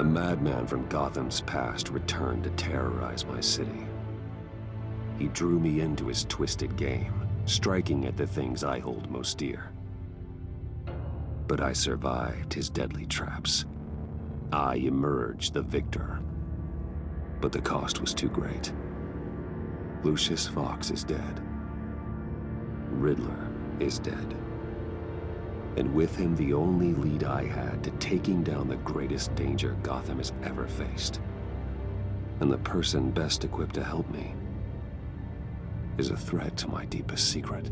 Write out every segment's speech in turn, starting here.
A madman from Gotham's past returned to terrorize my city. He drew me into his twisted game, striking at the things I hold most dear. But I survived his deadly traps. I emerged the victor. But the cost was too great. Lucius Fox is dead. Riddler is dead. And with him, the only lead I had to taking down the greatest danger Gotham has ever faced. And the person best equipped to help me is a threat to my deepest secret.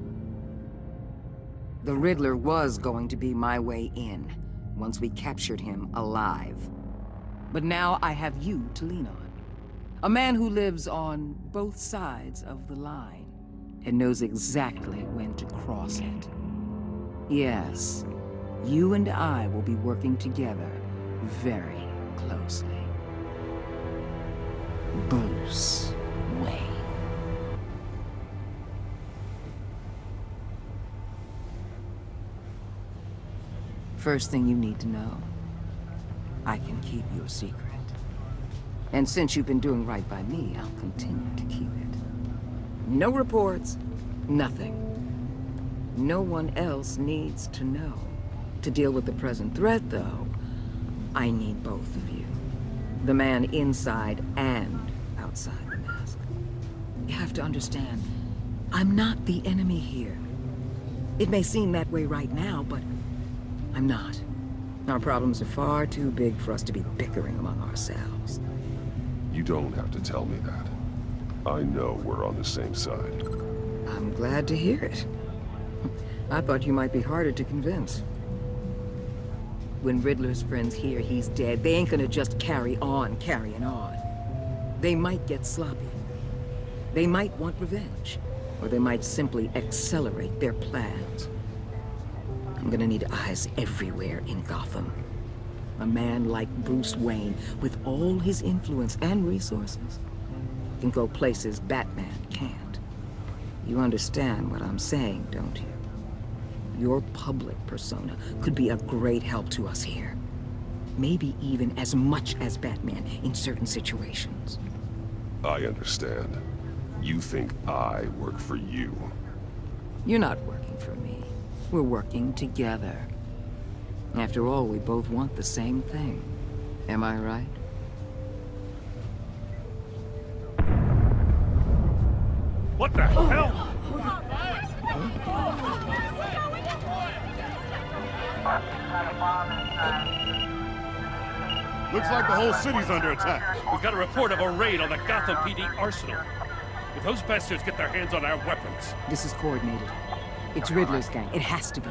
The Riddler was going to be my way in, once we captured him alive. But now I have you to lean on. A man who lives on both sides of the line, and knows exactly when to cross it. Yes, you and I will be working together very closely. Bruce Wayne. First thing you need to know, I can keep your secret. And since you've been doing right by me, I'll continue to keep it. No reports, nothing. No one else needs to know. To deal with the present threat, though, I need both of you. The man inside and outside the mask. You have to understand, I'm not the enemy here. It may seem that way right now, but I'm not. Our problems are far too big for us to be bickering among ourselves. You don't have to tell me that. I know we're on the same side. I'm glad to hear it. I thought you might be harder to convince. When Riddler's friends hear he's dead, they ain't gonna just carry on carrying on. They might get sloppy. They might want revenge. Or they might simply accelerate their plans. I'm gonna need eyes everywhere in Gotham. A man like Bruce Wayne, with all his influence and resources, can go places Batman can't. You understand what I'm saying, don't you? Your public persona could be a great help to us here. Maybe even as much as Batman in certain situations. I understand. You think I work for you. You're not working for me. We're working together. After all, we both want the same thing. Am I right? What the hell? Looks like the whole city's under attack. We've got a report of a raid on the Gotham PD arsenal. If those bastards get their hands on our weapons... This is coordinated. It's Riddler's gang. It has to be.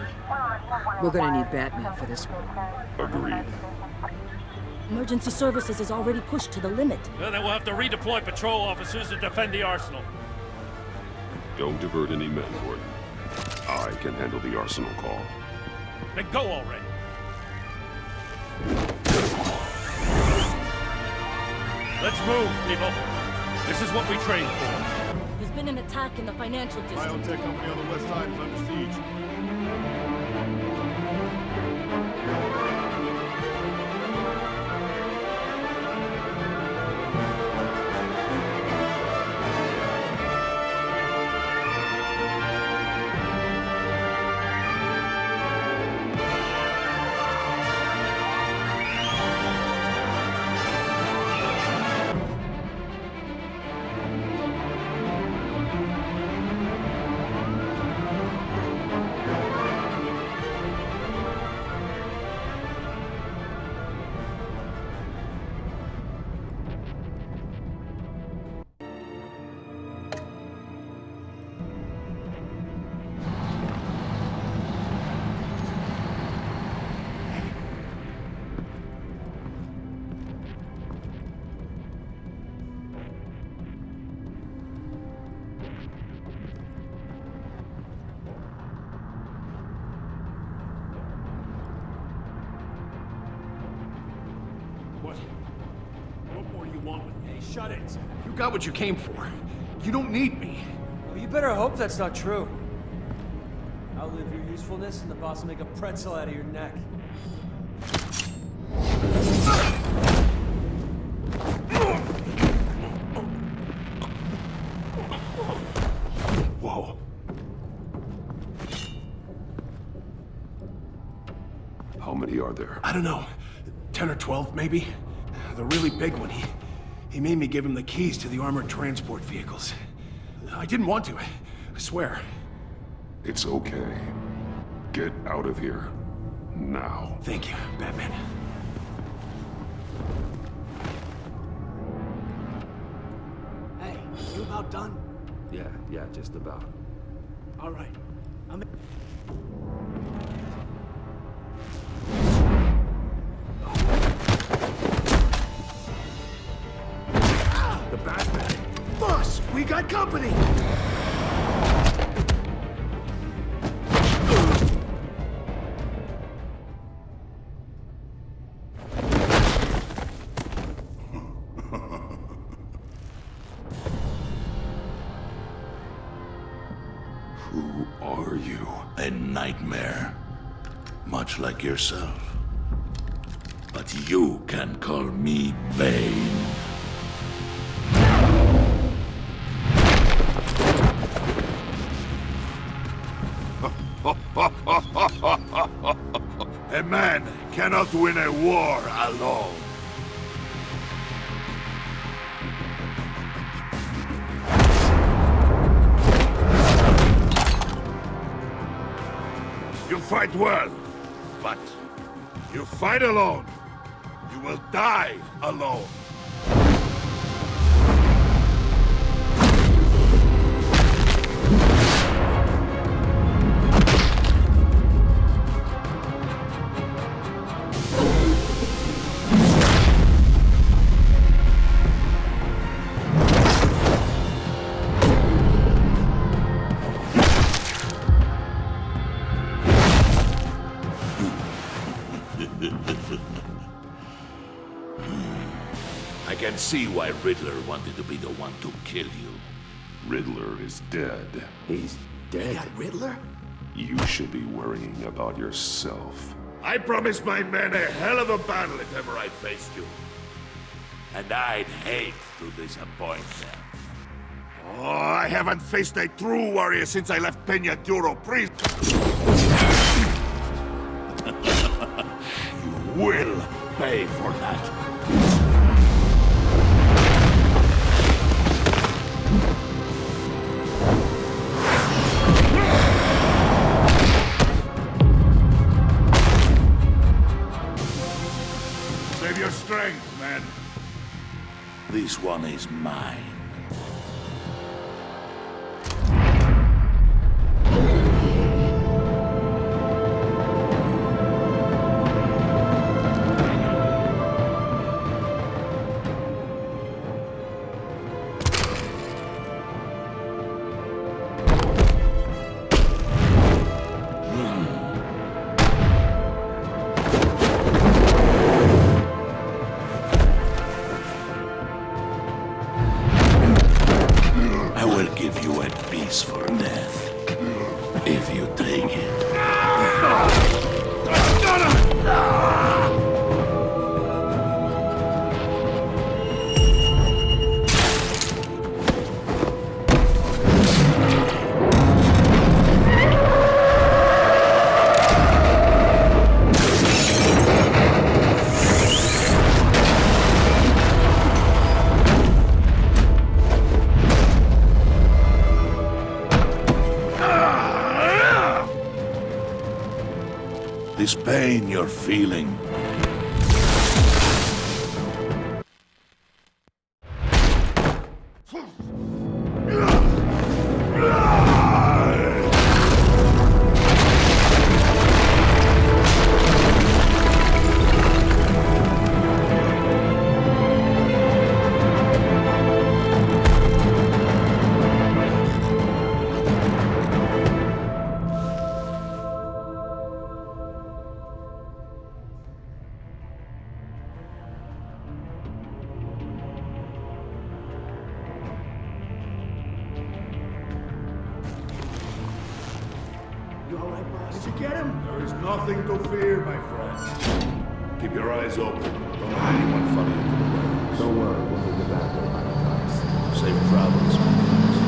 We're gonna need Batman for this one. Agreed. Emergency services is already pushed to the limit. Then we'll have to redeploy patrol officers to defend the arsenal. Don't divert any men, Gordon. I can handle the arsenal call. Then go already. Let's move, people. This is what we trained for. There's been an attack in the financial district. Biotech company on the west side is under siege. What more do you want with me? Hey, shut it. You got what you came for. You don't need me. Well, you better hope that's not true. Outlive your usefulness and the boss will make a pretzel out of your neck. many are there? I don't know. 10 or 12, maybe? The really big one, he made me give him the keys to the armored transport vehicles. I didn't want to, I swear. It's okay. Get out of here. Now. Thank you, Batman. Hey, you about done? Yeah, just about. All right. The Batman! Boss, we got company! Who are you? A nightmare. Much like yourself. But you can call me Bane. A man cannot win a war alone. You fight well, but you fight alone. You will die alone. I can see why Riddler wanted to be the one to kill you. Riddler is dead. He's dead. Riddler? You should be worrying about yourself. I promised my men a hell of a battle if ever I faced you. And I'd hate to disappoint them. Oh, I haven't faced a true warrior since I left Peña Duro prison. You will pay for that. Save your strength, man. This one is mine. I will give you a peaceful death, if you take it. This pain you're feeling. You alright, boss? Did you get him? There is nothing to fear, my friend. Keep your eyes open. Don't let anyone follow you to the warehouse. Don't worry, we'll get the Batman by the times. Safe travels, my friends.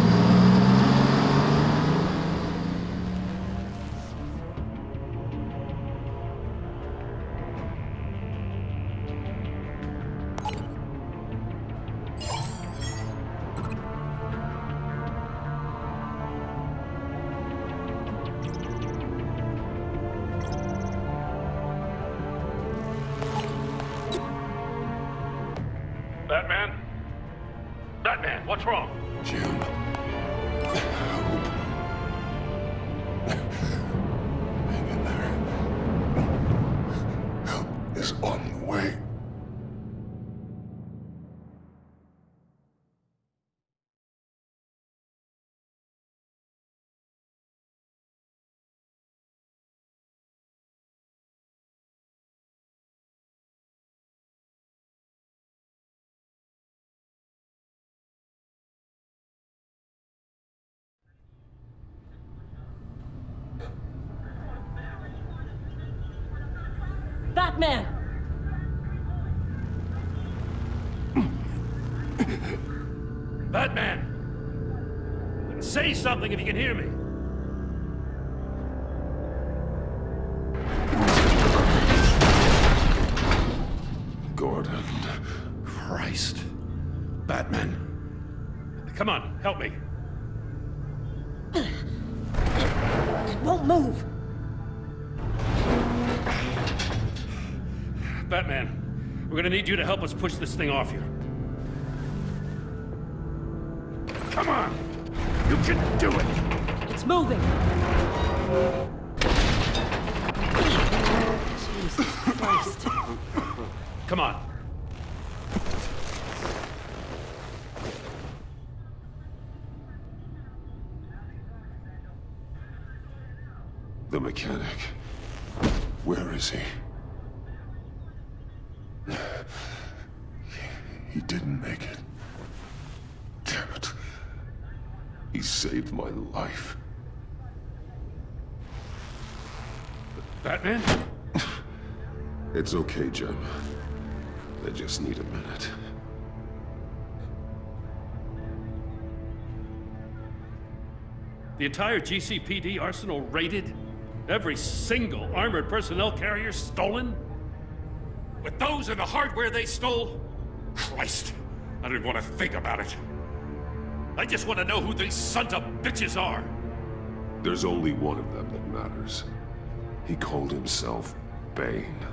Batman! Batman! Say something if you can hear me. Gordon. Christ. Batman. Come on, help me. It won't move! Batman, we're gonna need you to help us push this thing off here. Come on! You can do it! It's moving! Jesus Christ. Come on. The mechanic. Where is he? He didn't make it. Damn it. He saved my life. Batman? It's okay, Jim. I just need a minute. The entire GCPD arsenal raided? Every single armored personnel carrier stolen? With those and the hardware they stole? Christ, I don't want to think about it. I just want to know who these sons of bitches are. There's only one of them that matters. He called himself Bane.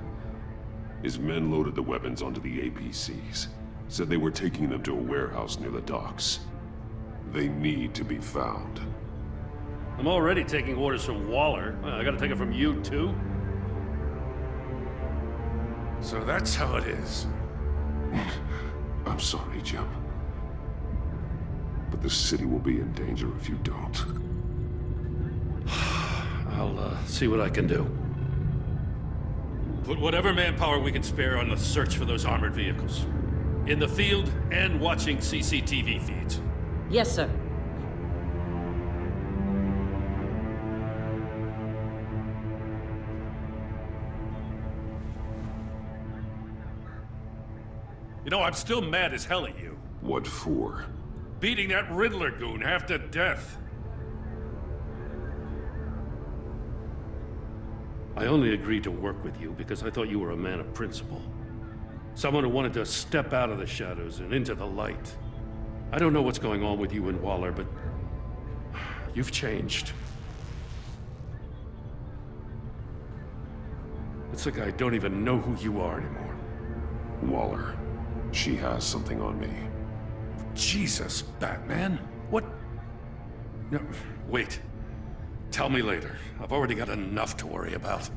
His men loaded the weapons onto the APCs. Said they were taking them to a warehouse near the docks. They need to be found. I'm already taking orders from Waller. I gotta take it from you, too? So that's how it is. I'm sorry, Jim. But the city will be in danger if you don't. I'll see what I can do. Put whatever manpower we can spare on the search for those armored vehicles. In the field and watching CCTV feeds. Yes, sir. You know, I'm still mad as hell at you. What for? Beating that Riddler goon half to death. I only agreed to work with you because I thought you were a man of principle. Someone who wanted to step out of the shadows and into the light. I don't know what's going on with you and Waller, but you've changed. It's like I don't even know who you are anymore. Waller. She has something on me. Jesus, Batman. What? No, wait. Tell me later. I've already got enough to worry about.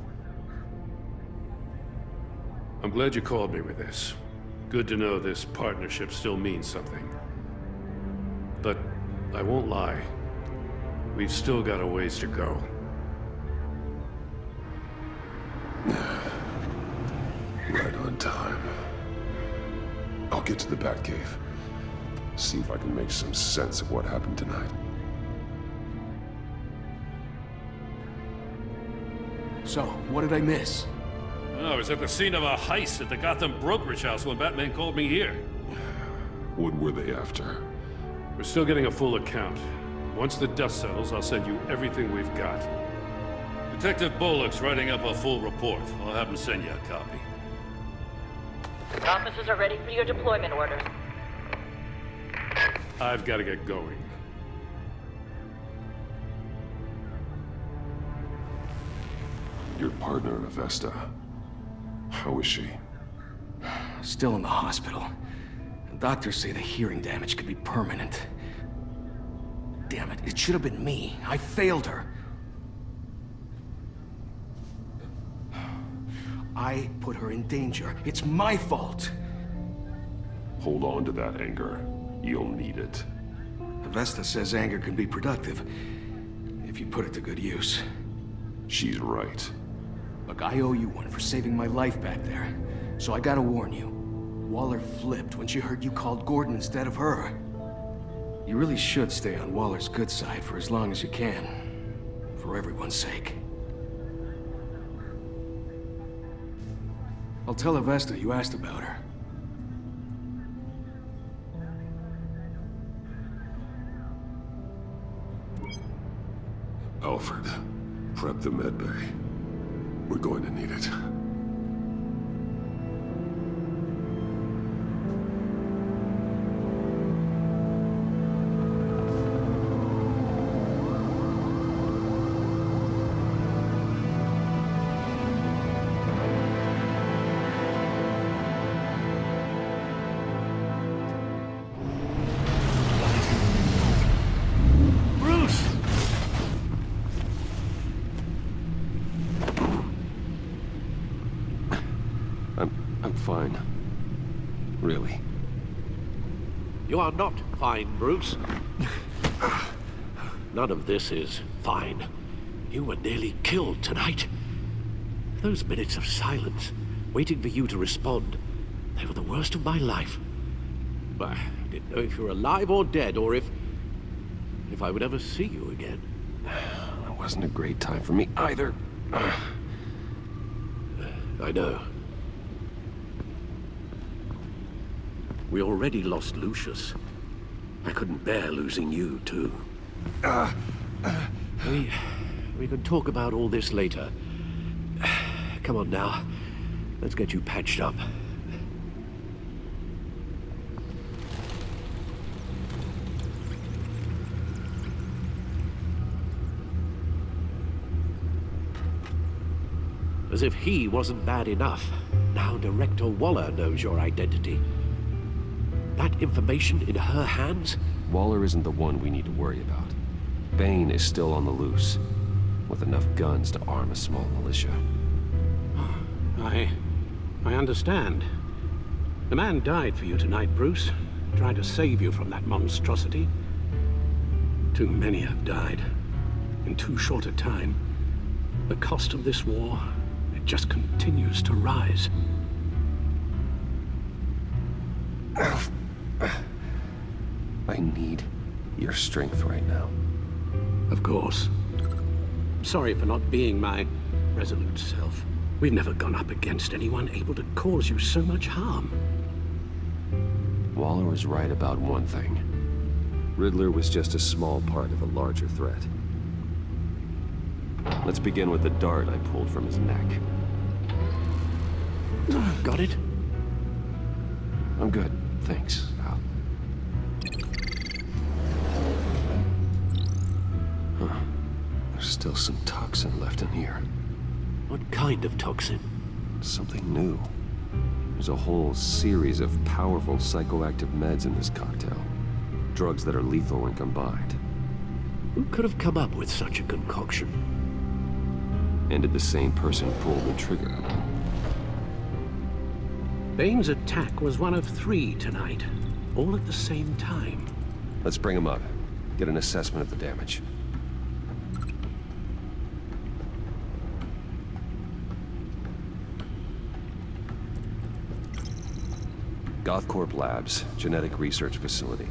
I'm glad you called me with this. Good to know this partnership still means something. But I won't lie. We've still got a ways to go. Right on time. I'll get to the Batcave. See if I can make some sense of what happened tonight. So, what did I miss? Oh, I was at the scene of a heist at the Gotham brokerage house when Batman called me here. What were they after? We're still getting a full account. Once the dust settles, I'll send you everything we've got. Detective Bullock's writing up a full report. I'll have him send you a copy. Officers are ready for your deployment orders. I've got to get going. Your partner in Avesta. How is she? Still in the hospital. Doctors say the hearing damage could be permanent. Damn it, it should have been me. I failed her. I put her in danger. It's my fault. Hold on to that anger. You'll need it. Avesta says anger can be productive, if you put it to good use. She's right. Look, I owe you one for saving my life back there. So I gotta warn you. Waller flipped when she heard you called Gordon instead of her. You really should stay on Waller's good side for as long as you can. For everyone's sake. I'll tell Avesta you asked about her. Alfred, prep the medbay. We're going to need it. I'm fine. Really. You are not fine, Bruce. None of this is fine. You were nearly killed tonight. Those minutes of silence, waiting for you to respond, they were the worst of my life. I didn't know if you were alive or dead, or if I would ever see you again. It wasn't a great time for me either. I know. We already lost Lucius. I couldn't bear losing you, too. We can talk about all this later. Come on now. Let's get you patched up. As if he wasn't bad enough, now Director Waller knows your identity. That information in her hands? Waller isn't the one we need to worry about. Bane is still on the loose, with enough guns to arm a small militia. I understand. The man died for you tonight, Bruce. Tried to save you from that monstrosity. Too many have died. In too short a time. The cost of this war, it just continues to rise. I need your strength right now. Of course. Sorry for not being my resolute self. We've never gone up against anyone able to cause you so much harm. Waller was right about one thing. Riddler was just a small part of a larger threat. Let's begin with the dart I pulled from his neck. Got it? I'm good, thanks, Al. Huh. There's still some toxin left in here. What kind of toxin? Something new. There's a whole series of powerful psychoactive meds in this cocktail. Drugs that are lethal when combined. Who could have come up with such a concoction? And did the same person pull the trigger? Bane's attack was one of 3 tonight, all at the same time. Let's bring him up. Get an assessment of the damage. Gothcorp Labs, genetic research facility.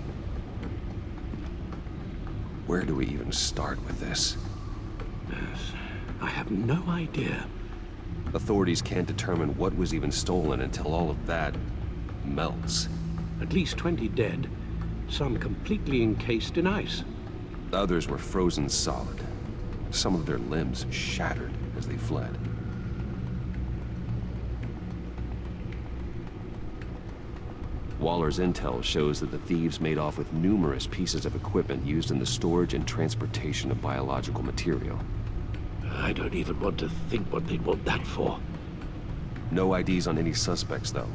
Where do we even start with this? Yes, I have no idea. Authorities can't determine what was even stolen until all of that melts. At least 20 dead, some completely encased in ice. Others were frozen solid. Some of their limbs shattered as they fled. Waller's intel shows that the thieves made off with numerous pieces of equipment used in the storage and transportation of biological material. I don't even want to think what they'd want that for. No IDs on any suspects, though.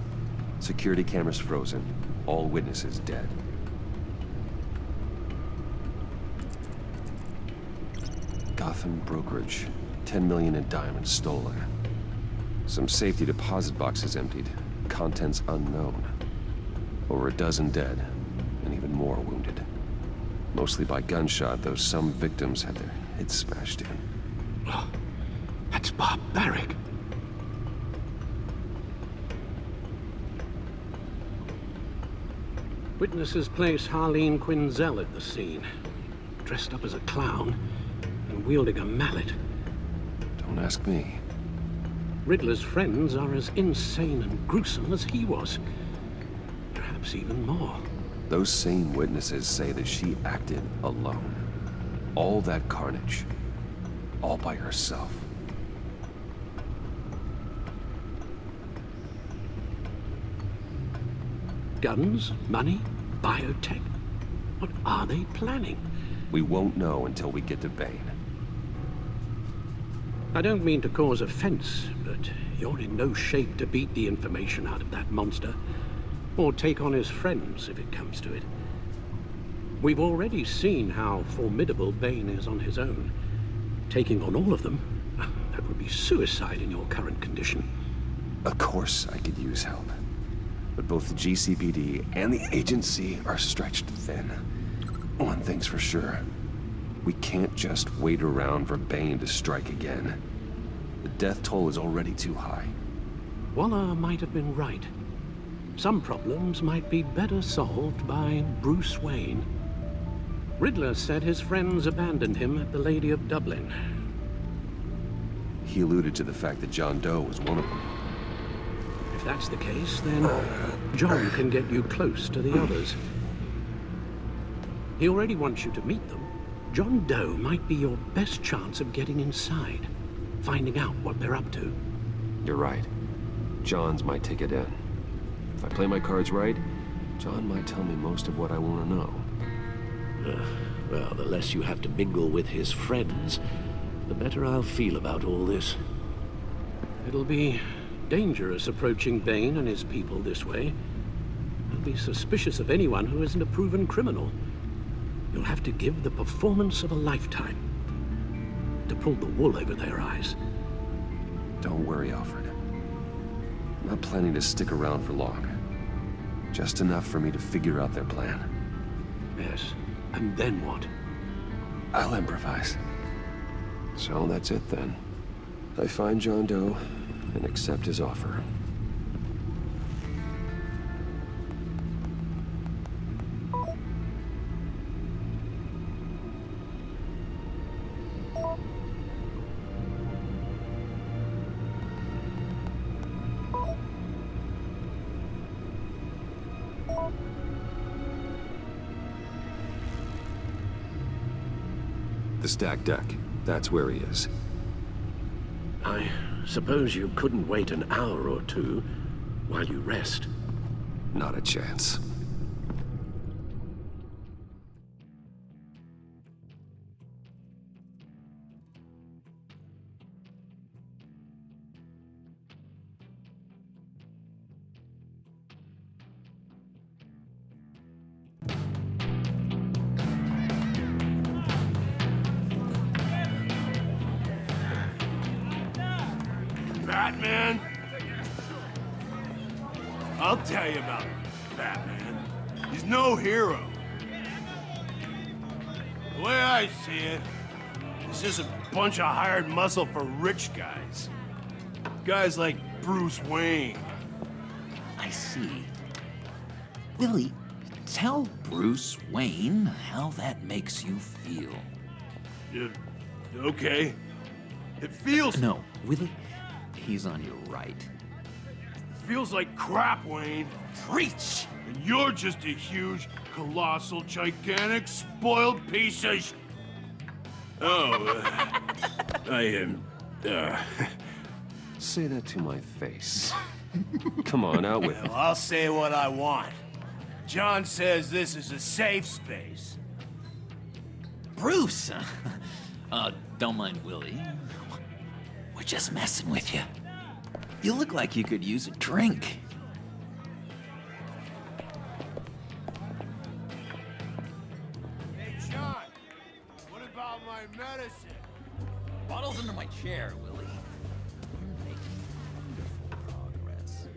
Security cameras frozen. All witnesses dead. Gotham brokerage. 10 million in diamonds stolen. Some safety deposit boxes emptied. Contents unknown. Over a dozen dead, and even more wounded. Mostly by gunshot, though some victims had their heads smashed in. Oh, that's barbaric. Witnesses place Harleen Quinzel at the scene, dressed up as a clown and wielding a mallet. Don't ask me. Riddler's friends are as insane and gruesome as he was. Perhaps even more. Those same witnesses say that she acted alone. All that carnage. All by herself. Guns, money, biotech. What are they planning? We won't know until we get to Bane. I don't mean to cause offense, but you're in no shape to beat the information out of that monster, or take on his friends if it comes to it. We've already seen how formidable Bane is on his own. Taking on all of them, that would be suicide in your current condition. Of course I could use help. But both the GCPD and the agency are stretched thin. One thing's for sure. We can't just wait around for Bane to strike again. The death toll is already too high. Waller might have been right. Some problems might be better solved by Bruce Wayne. Riddler said his friends abandoned him at the Lady of Dublin. He alluded to the fact that John Doe was one of them. If that's the case, then John can get you close to the others. He already wants you to meet them. John Doe might be your best chance of getting inside, finding out what they're up to. You're right. John's my ticket in. If I play my cards right, John might tell me most of what I want to know. Well, the less you have to mingle with his friends, the better I'll feel about all this. It'll be dangerous approaching Bane and his people this way. They'll be suspicious of anyone who isn't a proven criminal. You'll have to give the performance of a lifetime to pull the wool over their eyes. Don't worry, Alfred. I'm not planning to stick around for long. Just enough for me to figure out their plan. Yes, and then what? I'll improvise. So that's it then. I find John Doe and accept his offer. The stacked deck. That's where he is. I suppose you couldn't wait an hour or two while you rest. Not a chance. Batman? I'll tell you about Batman. He's no hero. The way I see it, he's just a bunch of hired muscle for rich guys. Guys like Bruce Wayne. I see. Willie, tell Bruce Wayne how that makes you feel. Okay. It feels... No, Willie, he's on your right. Feels like crap, Wayne. Preach! And you're just a huge, colossal, gigantic, spoiled piece of I am... Say that to my face. Come on, out with it. Well, I'll say what I want. John says this is a safe space. Bruce! Don't mind Willie. We're just messing with you. You look like you could use a drink. Hey, John, what about my medicine? Bottle's under my chair, Willie. You're making wonderful progress.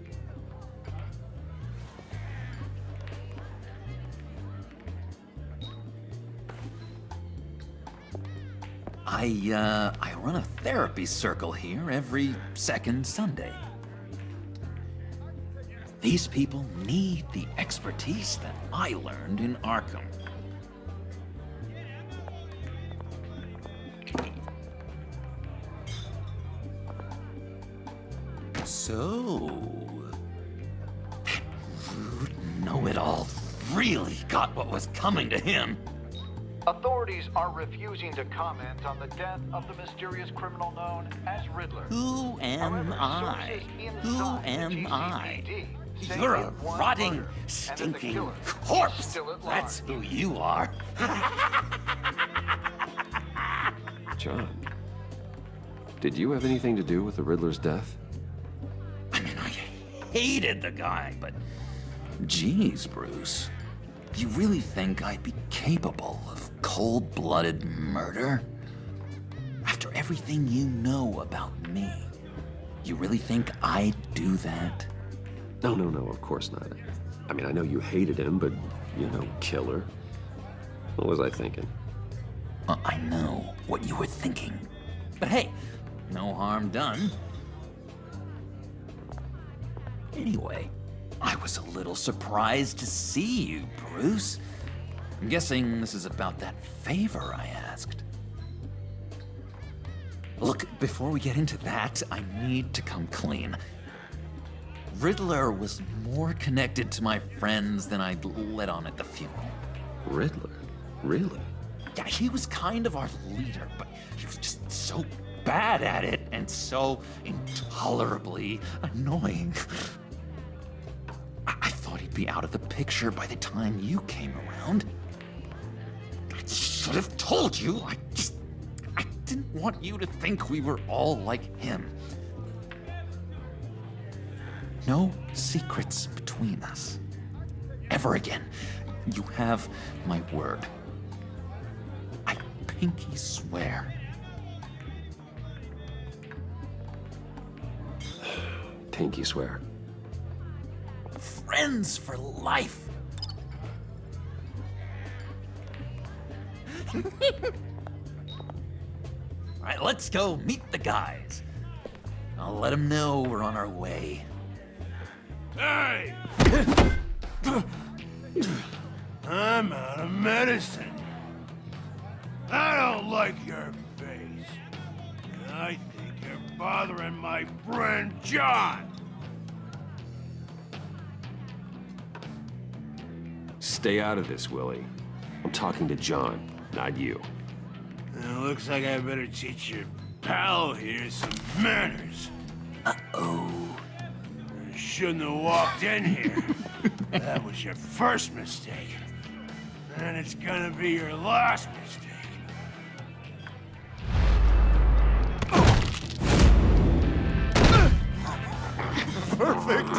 I run a therapy circle here every second Sunday. These people need the expertise that I learned in Arkham. So... that rude know-it-all really got what was coming to him. Authorities are refusing to comment on the death of the mysterious criminal known as Riddler. Who am I? Who am I? You're a rotting, stinking corpse! That's who you are. John, did you have anything to do with the Riddler's death? I mean, I hated the guy, but... geez, Bruce. You really think I'd be capable of cold-blooded murder? After everything you know about me, you really think I'd do that? No, of course not. I mean, I know you hated him, but, you know, killer. What was I thinking? I know what you were thinking. But hey, no harm done. Anyway, I was a little surprised to see you, Bruce. I'm guessing this is about that favor I asked. Look, before we get into that, I need to come clean. Riddler was more connected to my friends than I'd let on at the funeral. Riddler? Really? Yeah, he was kind of our leader, but he was just so bad at it and so intolerably annoying. I thought he'd be out of the picture by the time you came around. I should have told you. I didn't want you to think we were all like him. No secrets between us. Ever again. You have my word. I pinky swear. Pinky swear. Friends for life. All right, let's go meet the guys. I'll let them know we're on our way. Hey! I'm out of medicine. I don't like your face. I think you're bothering my friend John. Stay out of this, Willie. I'm talking to John, not you. It looks like I better teach your pal here some manners. Uh-oh. You shouldn't have walked in here. That was your first mistake. And it's gonna be your last mistake. Perfect!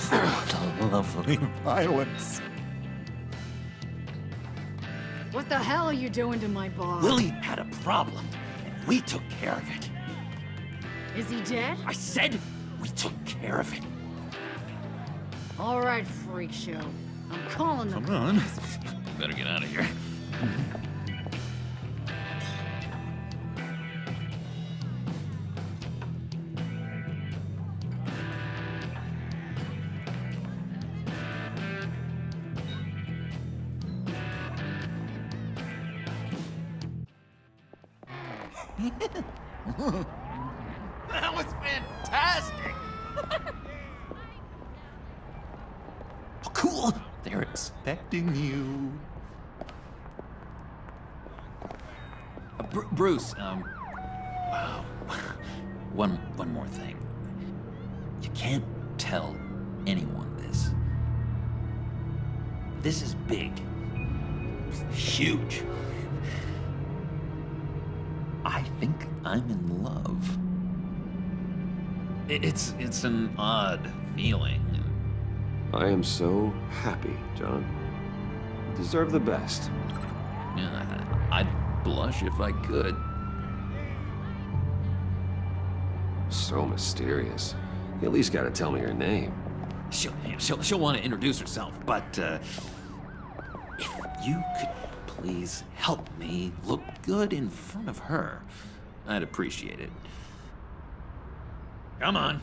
What a lovely violence. What the hell are you doing to my boss? Willie had a problem, and we took care of it. Is he dead? I said we took care of it. All right, freak show. I'm calling the Come on. Better get out of here. That was fantastic! Oh, cool! They're expecting you. Bruce, wow. One more thing. You can't tell anyone this. This is big. Huge. I think I'm in love. It's an odd feeling. I am so happy, John. You deserve the best. Yeah, I'd blush if I could. So mysterious. You at least gotta tell me her name. She'll want to introduce herself, but if you could please help me look good in front of her, I'd appreciate it. Come on.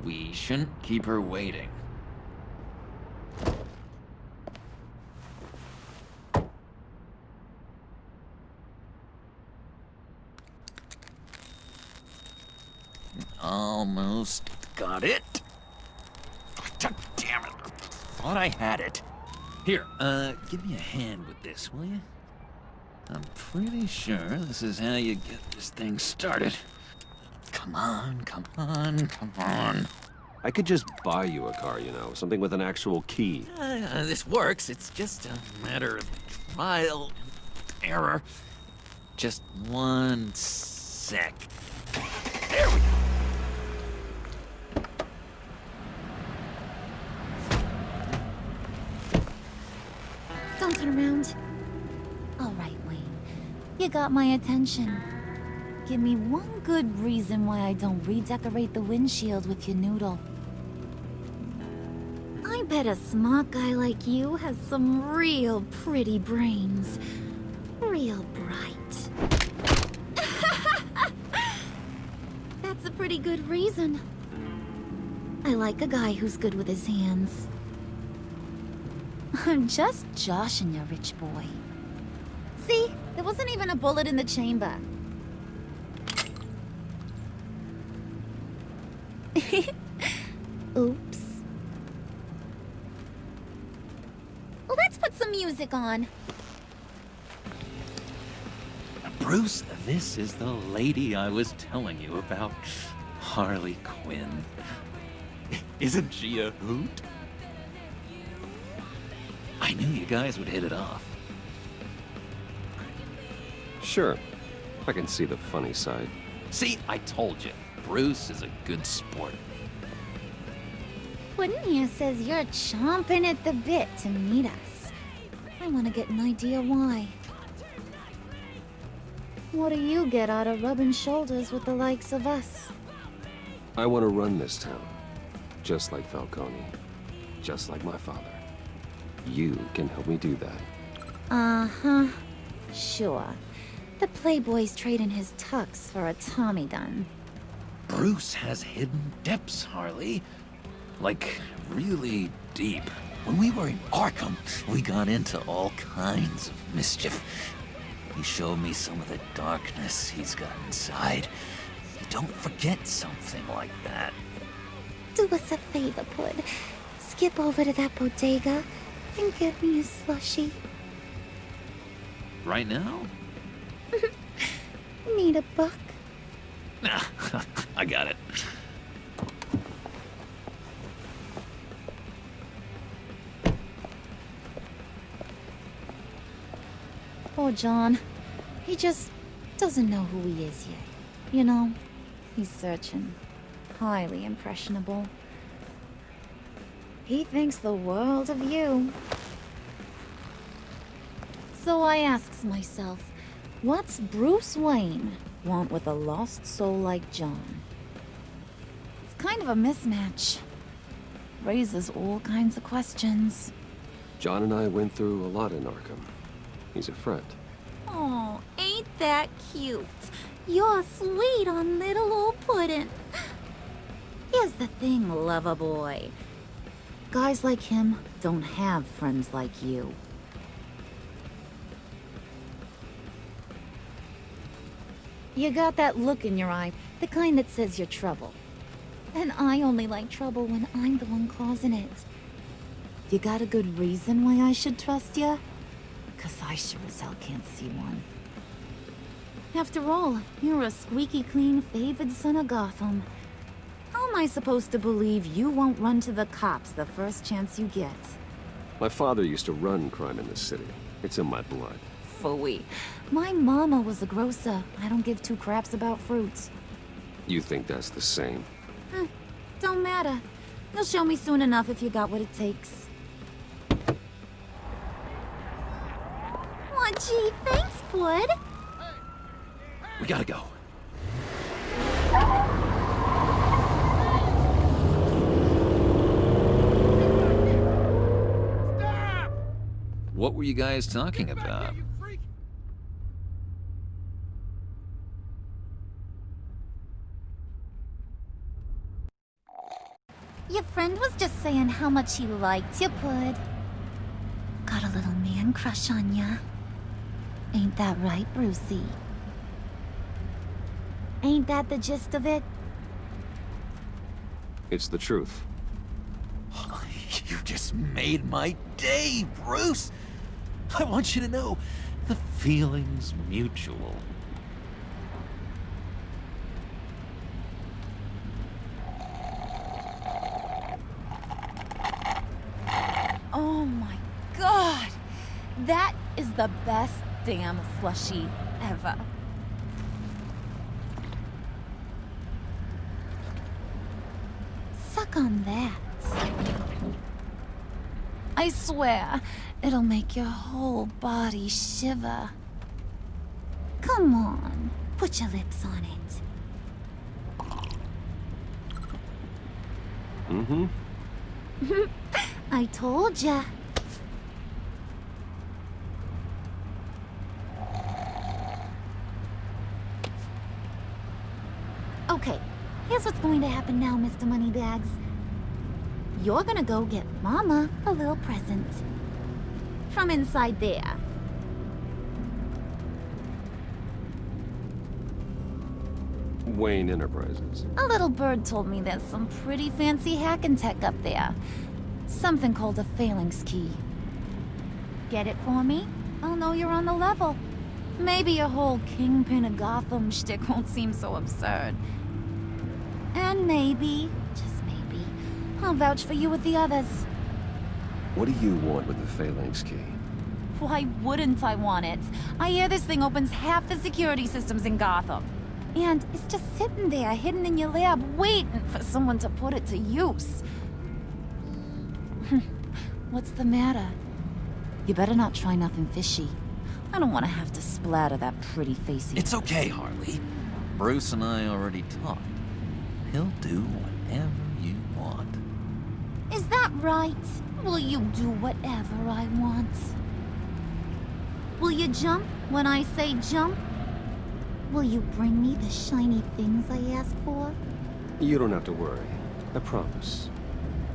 We shouldn't keep her waiting. Almost got it. God damn it. Thought I had it. Here, give me a hand with this, will you? I'm pretty sure this is how you get this thing started. Come on, come on, come on. I could just buy you a car, you know, something with an actual key. This works. It's just a matter of trial and error. Just one sec. There we go. Don't turn around. All right, Wayne. You got my attention. Give me one good reason why I don't redecorate the windshield with your noodle. I bet a smart guy like you has some real pretty brains. Real bright. That's a pretty good reason. I like a guy who's good with his hands. I'm just joshing you, rich boy. See? There wasn't even a bullet in the chamber. Oops. Let's put some music on. Bruce, this is the lady I was telling you about. Harley Quinn. Isn't she a hoot? I knew you guys would hit it off. Sure. I can see the funny side. See, I told you. Bruce is a good sport. Puddin' here says you're chomping at the bit to meet us. I want to get an idea why. What do you get out of rubbing shoulders with the likes of us? I want to run this town. Just like Falcone. Just like my father. You can help me do that. Uh-huh. Sure. The Playboy's trading his tux for a Tommy gun. Bruce has hidden depths, Harley. Like, really deep. When we were in Arkham, we got into all kinds of mischief. He showed me some of the darkness he's got inside. You don't forget something like that. Do us a favor, Pud. Skip over to that bodega and get me a slushie. Right now? Need a buck? Nah, I got it. Poor John. He just doesn't know who he is yet. You know, he's searching. Highly impressionable. He thinks the world of you. So I asks myself, what's Bruce Wayne want with a lost soul like John? It's kind of a mismatch. Raises all kinds of questions. John and I went through a lot in Arkham. He's a friend. Oh, ain't that cute? You're sweet on little old Puddin'. Here's the thing, lover boy. Guys like him don't have friends like you. You got that look in your eye, the kind that says you're trouble. And I only like trouble when I'm the one causing it. You got a good reason why I should trust you? Because I sure as hell can't see one. After all, you're a squeaky clean favored son of Gotham. How am I supposed to believe you won't run to the cops the first chance you get? My father used to run crime in this city. It's in my blood. Phooey. My mama was a grocer. I don't give two craps about fruits. You think that's the same? Don't matter. You'll show me soon enough if you got what it takes. Aw, gee, thanks, Bud. We gotta go. What were you guys talking about? Your friend was just saying how much he liked you, Bud. Got a little man crush on ya. Ain't that right, Brucey? Ain't that the gist of it? It's the truth. You just made my day, Bruce! I want you to know, the feeling's mutual. Oh my god! That is the best damn slushie ever. Suck on that. I swear, it'll make your whole body shiver. Come on, put your lips on it. Mm-hmm. I told ya. Okay, here's what's going to happen now, Mr. Moneybags. You're gonna go get Mama a little present. From inside there. Wayne Enterprises. A little bird told me there's some pretty fancy hacking tech up there. Something called a phalanx key. Get it for me? I'll know you're on the level. Maybe your whole Kingpin of Gotham shtick won't seem so absurd. And maybe, just maybe, I'll vouch for you with the others. What do you want with the phalanx key? Why wouldn't I want it? I hear this thing opens half the security systems in Gotham. And it's just sitting there, hidden in your lab, waiting for someone to put it to use. What's the matter? You better not try nothing fishy. I don't want to have to splatter that pretty face. It's okay, Harley. Bruce and I already talked. He'll do whatever you want. Is that right? Will you do whatever I want? Will you jump when I say jump? Will you bring me the shiny things I ask for? You don't have to worry. I promise.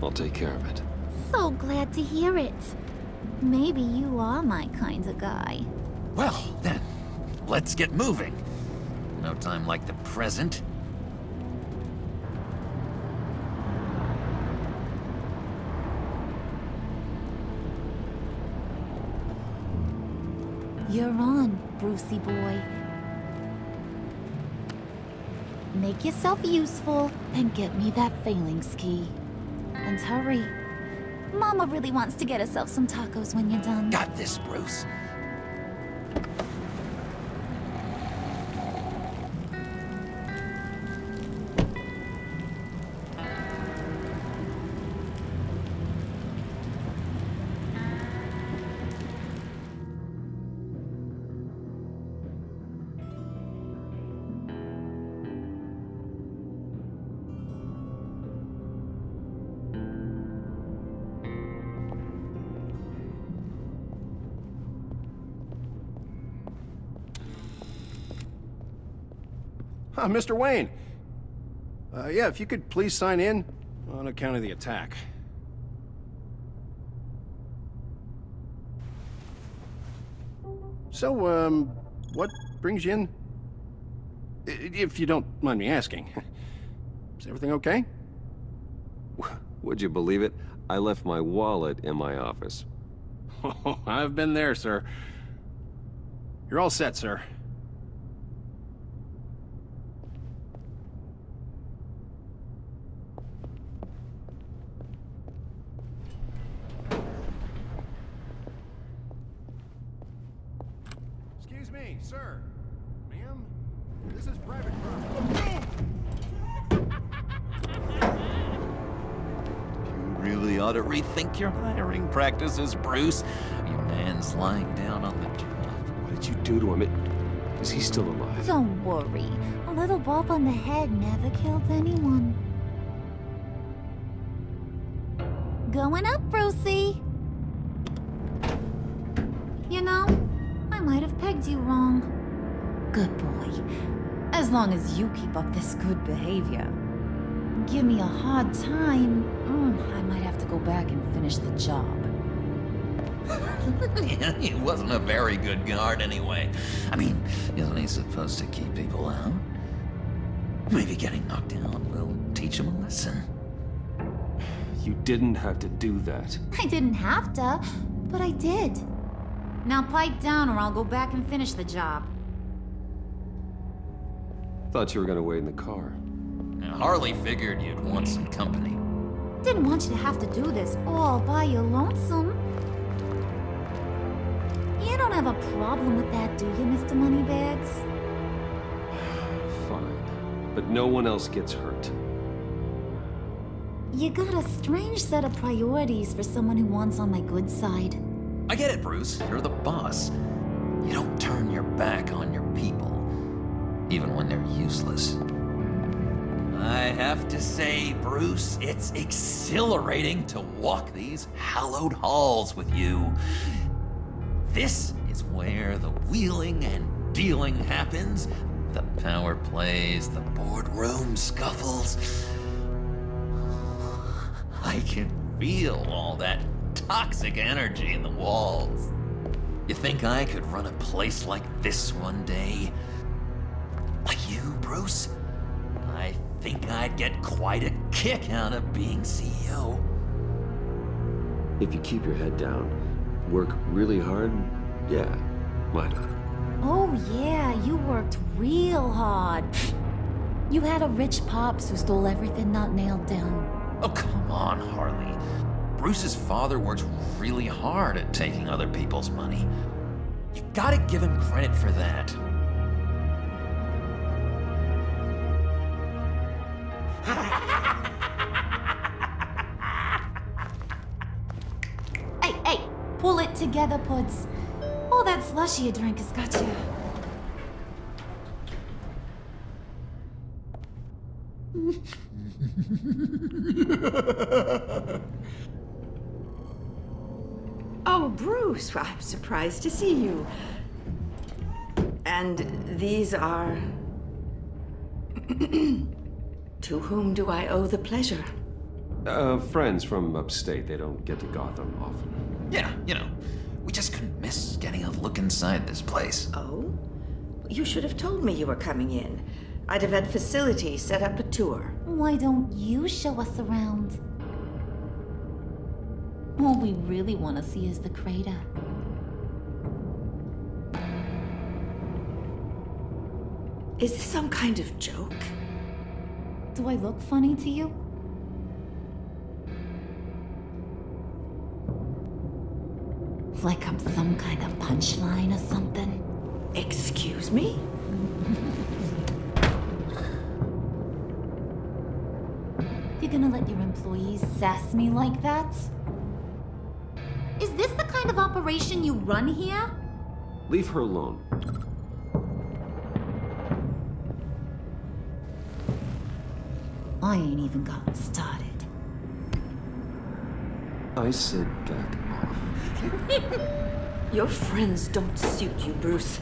I'll take care of it. So glad to hear it. Maybe you are my kind of guy. Well, then, let's get moving. No time like the present. You're on, Brucey boy. Make yourself useful and get me that phalanx key. And hurry. Mama really wants to get herself some tacos when you're done. Got this, Bruce. Mr. Wayne. Yeah, if you could please sign in on account of the attack. So, what brings you in? If you don't mind me asking. Is everything okay? Would you believe it? I left my wallet in my office. Oh, I've been there, sir. You're all set, sir. Excuse me, sir. Ma'am, this is private property. You really ought to rethink your hiring practices, Bruce. Your man's lying down on the job. What did you do to him? Is he still alive? Don't worry. A little bump on the head never killed anyone. Going up, Brucey. You know, I might have pegged you wrong. Good boy. As long as you keep up this good behavior. Give me a hard time, I might have to go back and finish the job. Yeah, he wasn't a very good guard anyway. I mean, isn't he supposed to keep people out? Maybe getting knocked down will teach him a lesson. You didn't have to do that. I didn't have to, but I did. Now pipe down or I'll go back and finish the job. Thought you were gonna wait in the car. Harley figured you'd want some company. Didn't want you to have to do this all by your lonesome. You don't have a problem with that, do you, Mr. Moneybags? Fine. But no one else gets hurt. You got a strange set of priorities for someone who wants on my good side. I get it, Bruce. You're the boss. You don't turn your back on your people, even when they're useless. I have to say, Bruce, it's exhilarating to walk these hallowed halls with you. This is where the wheeling and dealing happens. The power plays, the boardroom scuffles. I can feel all that toxic energy in the walls. You think I could run a place like this one day? Like you, Bruce? I think I'd get quite a kick out of being CEO. If you keep your head down, work really hard, yeah, why not? Oh yeah, you worked real hard. You had a rich pops who stole everything not nailed down. Oh, come on, Harley. Bruce's father works really hard at taking other people's money. You gotta give him credit for that. Hey, pull it together, Puds. All that slushy you drank has got you. Oh, Bruce, well, I'm surprised to see you. And these are... To whom do I owe the pleasure? Friends from upstate. They don't get to Gotham often. Yeah, you know, we just couldn't miss getting a look inside this place. Oh? You should have told me you were coming in. I'd have had facilities set up a tour. Why don't you show us around? All we really want to see is the crater. Is this some kind of joke? Do I look funny to you? Like I'm some kind of punchline or something? Excuse me? You gonna let your employees sass me like that? Is this the kind of operation you run here? Leave her alone. I ain't even gotten started. I said back off. Your friends don't suit you, Bruce.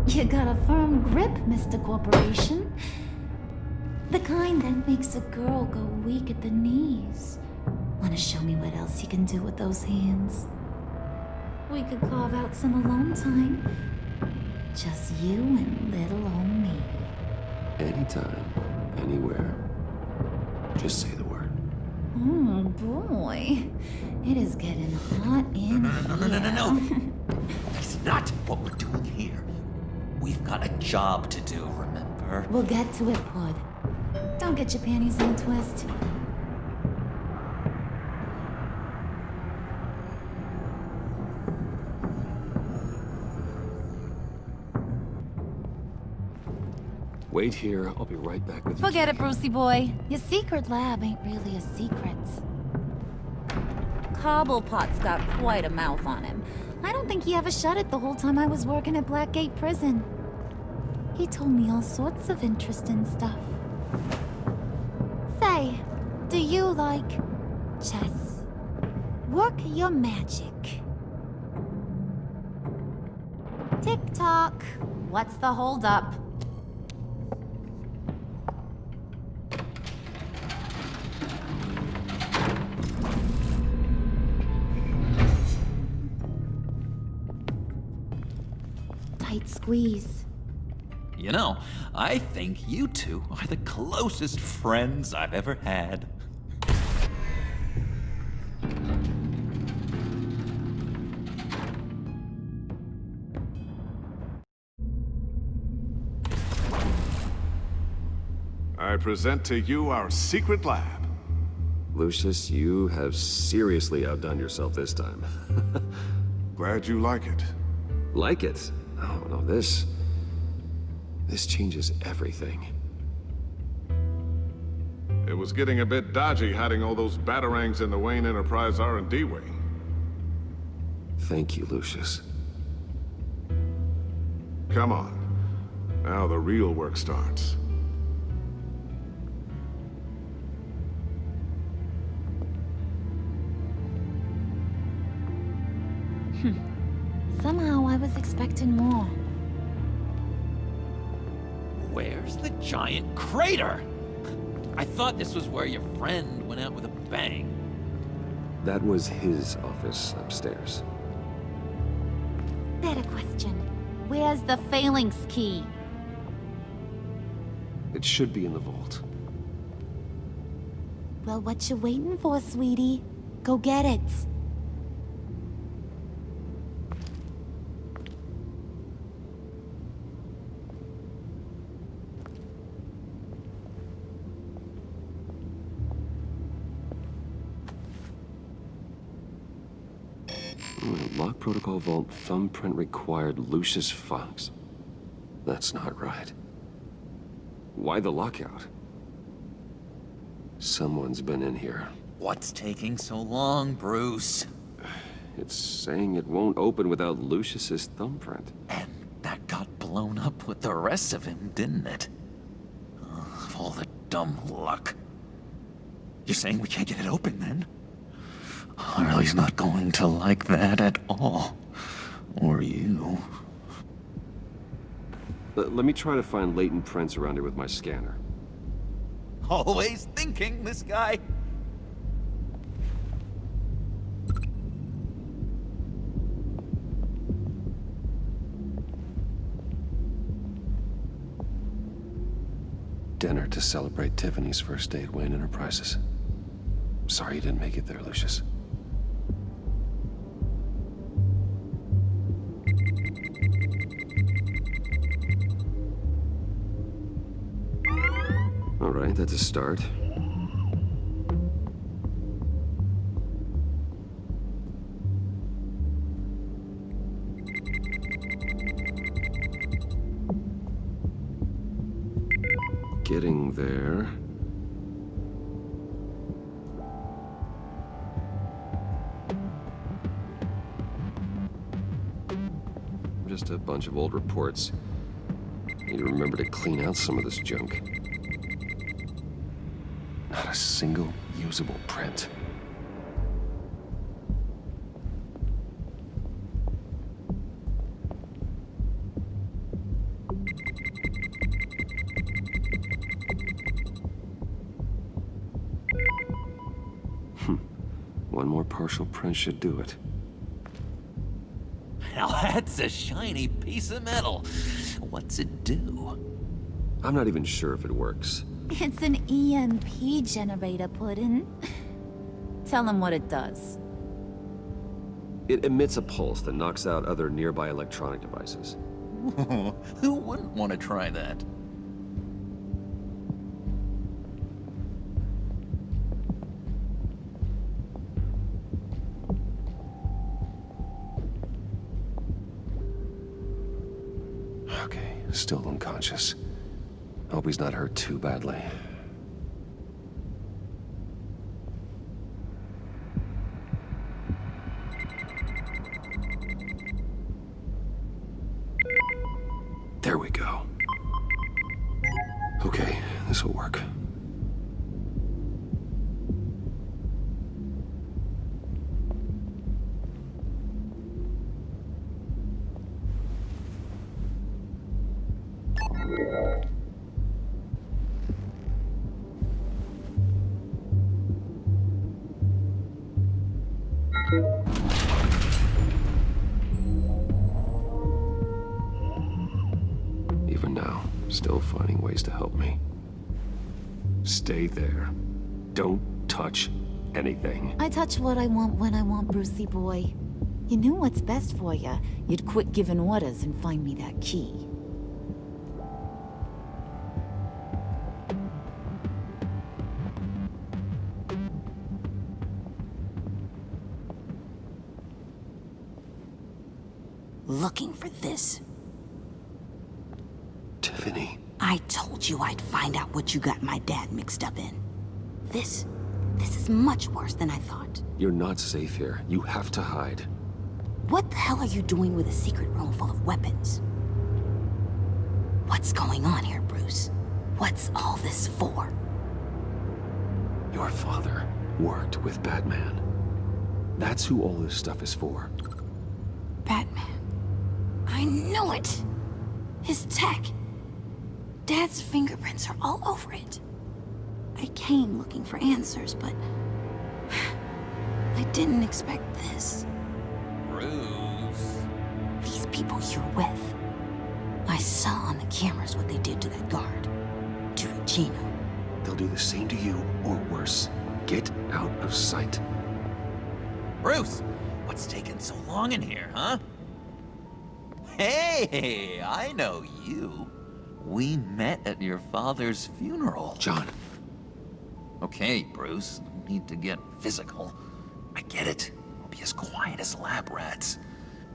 You got a firm grip, Mr. Corporation. The kind that makes a girl go weak at the knees. Wanna show me what else you can do with those hands? We could carve out some alone time. Just you and little old me. Anytime, anywhere. Just say the word. Oh boy. It is getting hot in here. No. That's not what we're doing here. We've got a job to do, remember? We'll get to it, Pud. Don't get your panties in a twist. Wait here. I'll be right back with you. Forget it, Brucey boy. Your secret lab ain't really a secret. Cobblepot's got quite a mouth on him. I don't think he ever shut it the whole time I was working at Blackgate Prison. He told me all sorts of interesting stuff. Say, do you like chess? Work your magic. Tick-tock. What's the holdup? squeeze. You know, I think you two are the closest friends I've ever had. I present to you our secret lab. Lucius, you have seriously outdone yourself this time. Glad you like it. Like it? Oh, no, this changes everything. It was getting a bit dodgy hiding all those batarangs in the Wayne Enterprise R&D wing. Thank you, Lucius. Come on. Now the real work starts. Somehow I was expecting more. Where's the giant crater? I thought this was where your friend went out with a bang. That was his office upstairs. Better question. Where's the phalanx key? It should be in the vault. Well, what you waiting for, sweetie? Go get it. Lock protocol vault thumbprint required Lucius Fox. That's not right. Why the lockout? Someone's been in here. What's taking so long, Bruce? It's saying it won't open without Lucius's thumbprint. And that got blown up with the rest of him, didn't it? Oh, all the dumb luck. You're saying we can't get it open, then? Harley's not going to like that at all. Or you. Let me try to find latent prints around here with my scanner. Always thinking, this guy. Dinner to celebrate Tiffany's first day at Wayne Enterprises. Sorry you didn't make it there, Lucius. All right, that's a start. Getting there. Just a bunch of old reports. Need to remember to clean out some of this junk. Not a single usable print. One more partial print should do it. Now that's a shiny piece of metal. What's it do? I'm not even sure if it works. It's an EMP generator, Puddin'. Tell him what it does. It emits a pulse that knocks out other nearby electronic devices. Who wouldn't want to try that? Okay, still unconscious. Hope he's not hurt too badly. There we go. Okay, this will work. for now, still finding ways to help me. Stay there. Don't touch anything. I touch what I want when I want, Brucey boy. You knew what's best for you. You'd quit giving orders and find me that key. Looking for this. Tiffany. I told you I'd find out what you got my dad mixed up in. This is much worse than I thought. You're not safe here. You have to hide. What the hell are you doing with a secret room full of weapons? What's going on here, Bruce? What's all this for? Your father worked with Batman. That's who all this stuff is for. Batman. I knew it! His tech. Dad's fingerprints are all over it. I came looking for answers, but I didn't expect this. Bruce. These people you're with. I saw on the cameras what they did to that guard. To Regina. They'll do the same to you, or worse. Get out of sight. Bruce, what's taking so long in here, huh? Hey, I know you. We met at your father's funeral. John. Okay, Bruce, no need to get physical. I get it. We'll be as quiet as lab rats.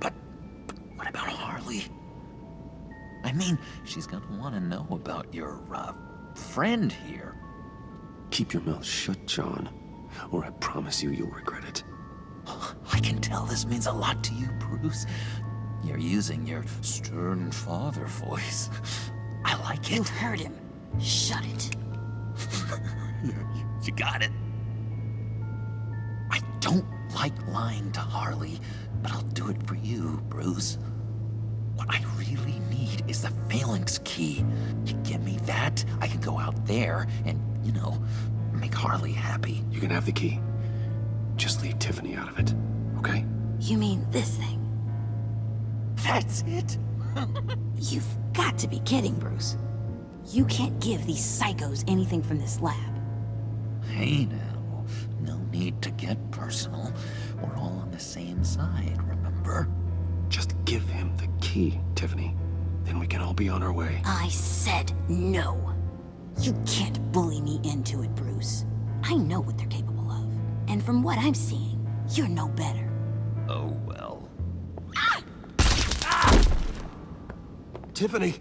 But what about Harley? I mean, she's gonna want to know about your, friend here. Keep your mouth shut, John, or I promise you'll regret it. I can tell this means a lot to you, Bruce. You're using your stern father voice. I like it. You heard him. Shut it. You got it. I don't like lying to Harley, but I'll do it for you, Bruce. What I really need is the phalanx key. You give me that, I can go out there and, you know, make Harley happy. You can have the key. Just leave Tiffany out of it, okay? You mean this thing? That's it? You've got to be kidding, Bruce. You can't give these psychos anything from this lab. Hey now, no need to get personal. We're all on the same side, remember? Just give him the key, Tiffany. Then we can all be on our way. I said no. You can't bully me into it, Bruce. I know what they're capable of. And from what I'm seeing, you're no better. Oh well. Tiffany!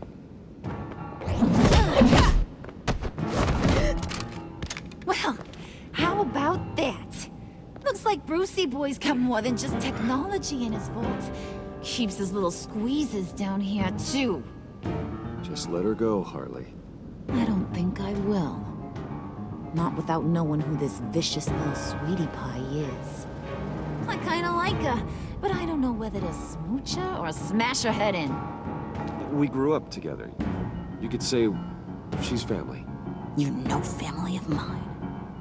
Well, how about that? Looks like Brucey boy's got more than just technology in his vault. Keeps his little squeezes down here, too. Just let her go, Harley. I don't think I will. Not without knowing who this vicious little sweetie pie is. I kinda like her, but I don't know whether to smooch her or smash her head in. We grew up together. You could say she's family. You know family of mine.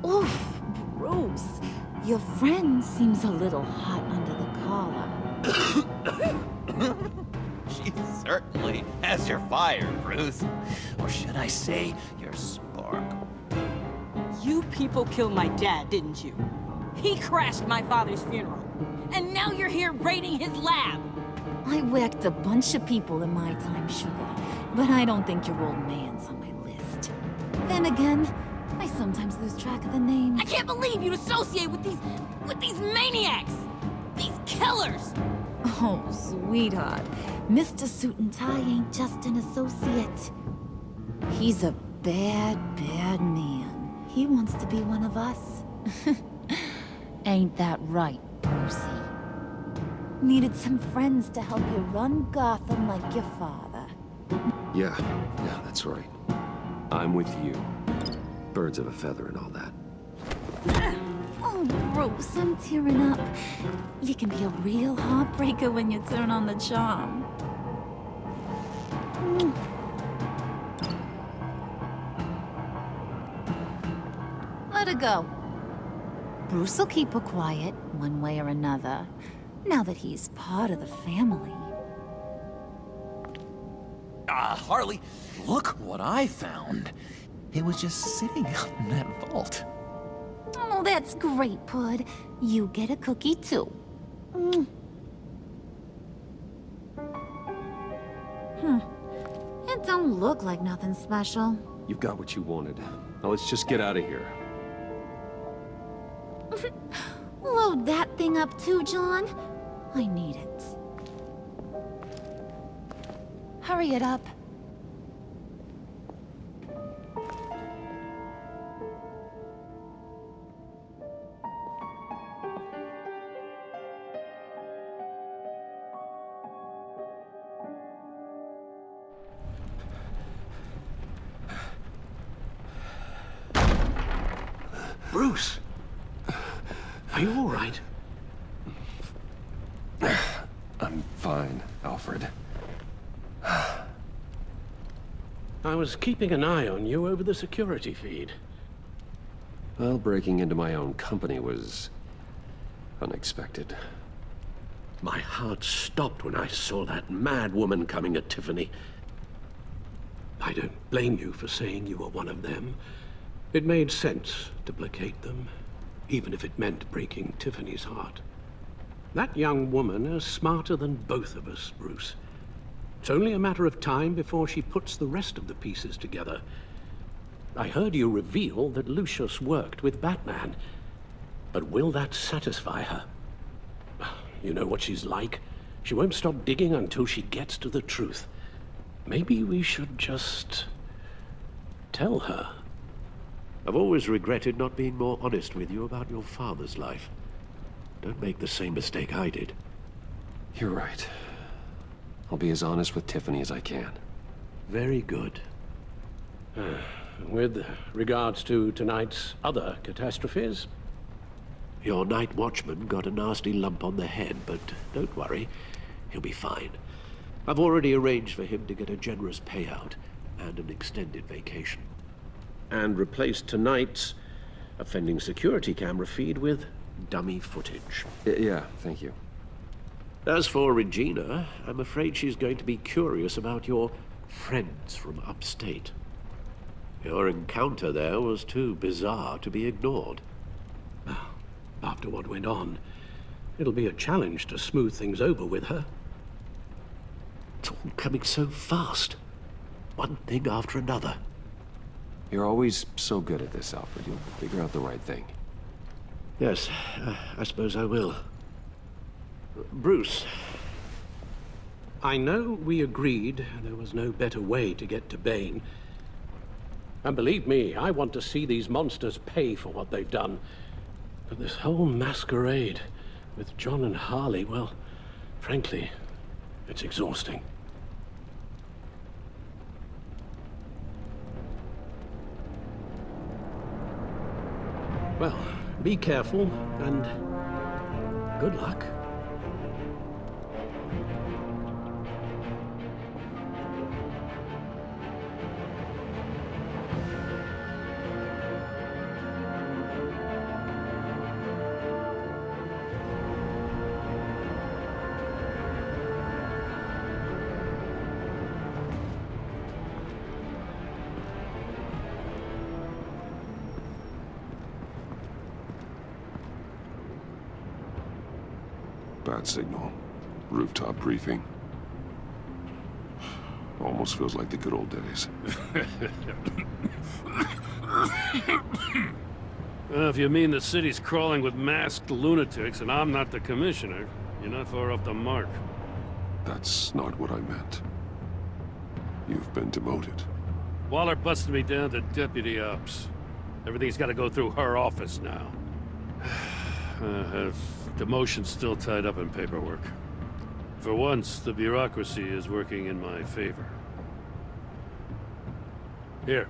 Oof, Bruce. Your friend seems a little hot under the collar. She certainly has your fire, Bruce. Or should I say, your spark. You people killed my dad, didn't you? He crashed my father's funeral. And now you're here raiding his lab. I whacked a bunch of people in my time, sugar. But I don't think your old man's on my list. Then again, I sometimes lose track of the names. I can't believe you'd associate with these maniacs! These killers! Oh, sweetheart. Mr. Suit and Tie ain't just an associate. He's a bad, bad man. He wants to be one of us. Ain't that right, Brucey? Needed some friends to help you run Gotham like your father. Yeah, that's right. I'm with you. Birds of a feather and all that. Oh, Bruce, I'm tearing up. You can be a real heartbreaker when you turn on the charm. Let her go. Bruce will keep her quiet, one way or another, now that he's part of the family. Harley, look what I found. It was just sitting out in that vault. Oh, that's great, Pud. You get a cookie, too. It don't look like nothing special. You've got what you wanted. Now let's just get out of here. Load that thing up too, John. I need it. Hurry it up. Bruce! Are you all right? I'm fine, Alfred. I was keeping an eye on you over the security feed. Well, breaking into my own company was unexpected. My heart stopped when I saw that mad woman coming at Tiffany. I don't blame you for saying you were one of them. It made sense to placate them, even if it meant breaking Tiffany's heart. That young woman is smarter than both of us, Bruce. It's only a matter of time before she puts the rest of the pieces together. I heard you reveal that Lucius worked with Batman. But will that satisfy her? You know what she's like. She won't stop digging until she gets to the truth. Maybe we should just tell her. I've always regretted not being more honest with you about your father's life. Don't make the same mistake I did. You're right. I'll be as honest with Tiffany as I can. Very good. With regards to tonight's other catastrophes? Your night watchman got a nasty lump on the head, but don't worry. He'll be fine. I've already arranged for him to get a generous payout and an extended vacation. And replaced tonight's offending security camera feed with dummy footage. Yeah, thank you. As for Regina, I'm afraid she's going to be curious about your friends from upstate. Your encounter there was too bizarre to be ignored. After what went on, it'll be a challenge to smooth things over with her. It's all coming so fast. One thing after another. You're always so good at this, Alfred. You'll figure out the right thing. Yes, I suppose I will. Bruce. I know we agreed there was no better way to get to Bane. And believe me, I want to see these monsters pay for what they've done. But this whole masquerade with John and Harley, well, frankly, it's exhausting. Well, be careful, and good luck. Bad signal. Rooftop briefing. Almost feels like the good old days. Well, if you mean the city's crawling with masked lunatics and I'm not the commissioner, you're not far off the mark. That's not what I meant. You've been demoted. Waller busted me down to deputy ops. Everything's got to go through her office now. Demotion's still tied up in paperwork. For once, the bureaucracy is working in my favor. Here.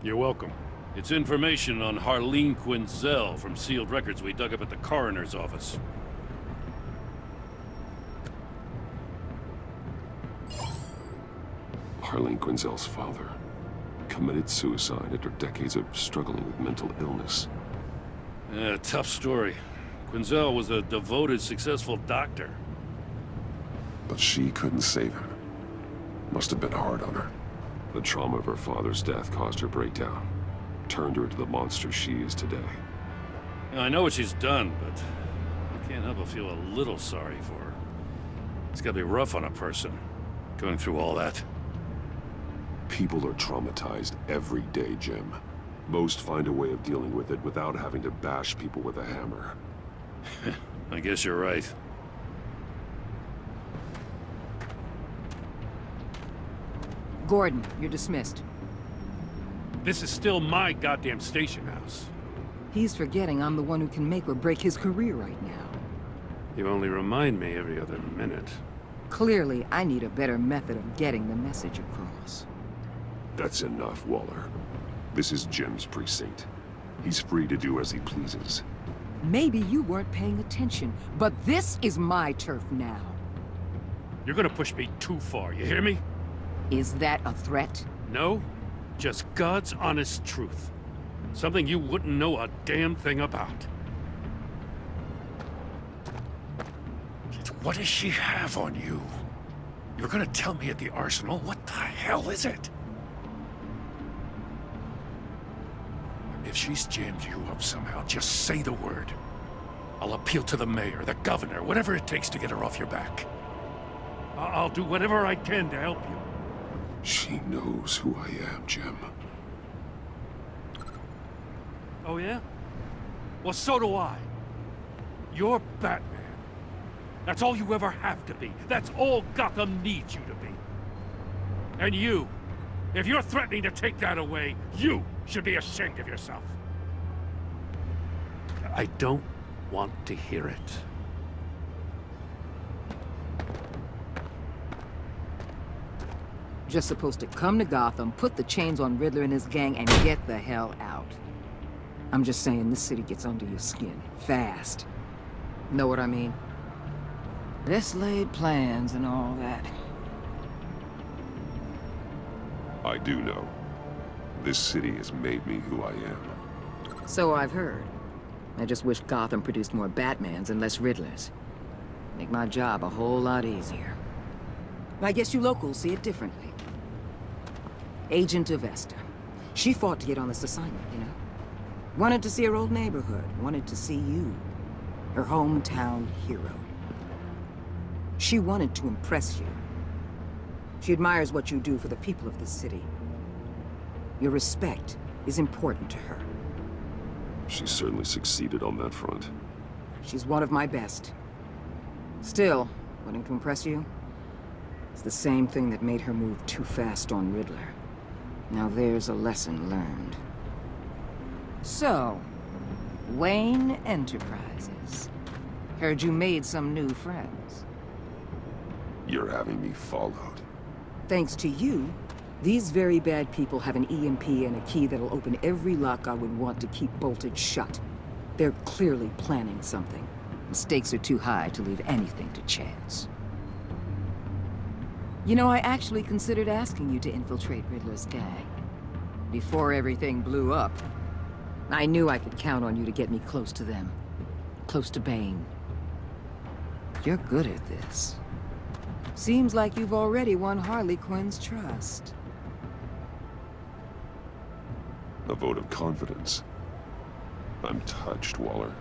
You're welcome. It's information on Harleen Quinzel from sealed records we dug up at the coroner's office. Harleen Quinzel's father committed suicide after decades of struggling with mental illness. Yeah, tough story. Quinzel was a devoted, successful doctor. But she couldn't save her. Must have been hard on her. The trauma of her father's death caused her breakdown. Turned her into the monster she is today. Now, I know what she's done, but I can't help but feel a little sorry for her. It's gotta be rough on a person, going through all that. People are traumatized every day, Jim. Most find a way of dealing with it without having to bash people with a hammer. I guess you're right. Gordon, you're dismissed. This is still my goddamn station house. He's forgetting I'm the one who can make or break his career right now. You only remind me every other minute. Clearly, I need a better method of getting the message across. That's enough, Waller. This is Jim's precinct. He's free to do as he pleases. Maybe you weren't paying attention, but this is my turf now. You're gonna push me too far, you hear me? Is that a threat? No, just God's honest truth. Something you wouldn't know a damn thing about. What does she have on you? You're gonna tell me at the arsenal? What the hell is it? If she's jammed you up somehow, just say the word. I'll appeal to the mayor, the governor, whatever it takes to get her off your back. I'll do whatever I can to help you. She knows who I am, Jim. Oh yeah? Well, so do I. You're Batman. That's all you ever have to be. That's all Gotham needs you to be. And you, if you're threatening to take that away, you should be ashamed of yourself. I don't want to hear it. Just supposed to come to Gotham, put the chains on Riddler and his gang, and get the hell out. I'm just saying, this city gets under your skin. Fast. Know what I mean? Best laid plans and all that. I do know. This city has made me who I am. So I've heard. I just wish Gotham produced more Batmans and less Riddlers. Make my job a whole lot easier. I guess you locals see it differently. Agent Avesta. She fought to get on this assignment, you know? Wanted to see her old neighborhood. Wanted to see you. Her hometown hero. She wanted to impress you. She admires what you do for the people of this city. Your respect is important to her. She certainly succeeded on that front. She's one of my best. Still, wanting to impress you? It's the same thing that made her move too fast on Riddler. Now there's a lesson learned. So, Wayne Enterprises. Heard you made some new friends. You're having me followed. Thanks to you, these very bad people have an EMP and a key that'll open every lock I would want to keep bolted shut. They're clearly planning something. The stakes are too high to leave anything to chance. You know, I actually considered asking you to infiltrate Riddler's gang. Before everything blew up, I knew I could count on you to get me close to them. Close to Bane. You're good at this. Seems like you've already won Harley Quinn's trust. A vote of confidence. I'm touched, Waller.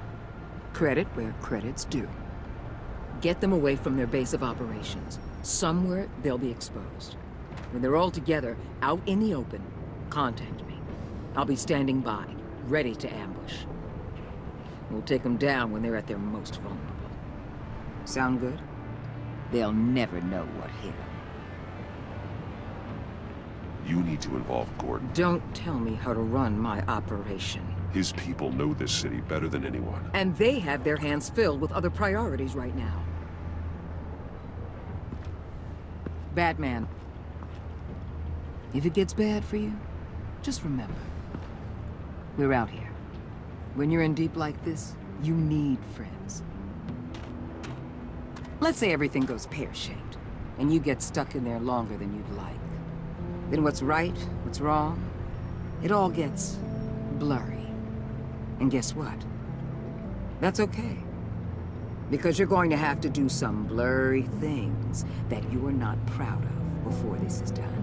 Credit where credit's due. Get them away from their base of operations. Somewhere they'll be exposed. When they're all together, out in the open, contact me. I'll be standing by, ready to ambush. We'll take them down when they're at their most vulnerable. Sound good? They'll never know what hit them. You need to involve Gordon. Don't tell me how to run my operation. His people know this city better than anyone. And they have their hands filled with other priorities right now. Batman. If it gets bad for you, just remember. We're out here. When you're in deep like this, you need friends. Let's say everything goes pear-shaped, and you get stuck in there longer than you'd like. Then what's right, what's wrong, it all gets blurry. And guess what? That's okay. Because you're going to have to do some blurry things that you are not proud of. before this is done.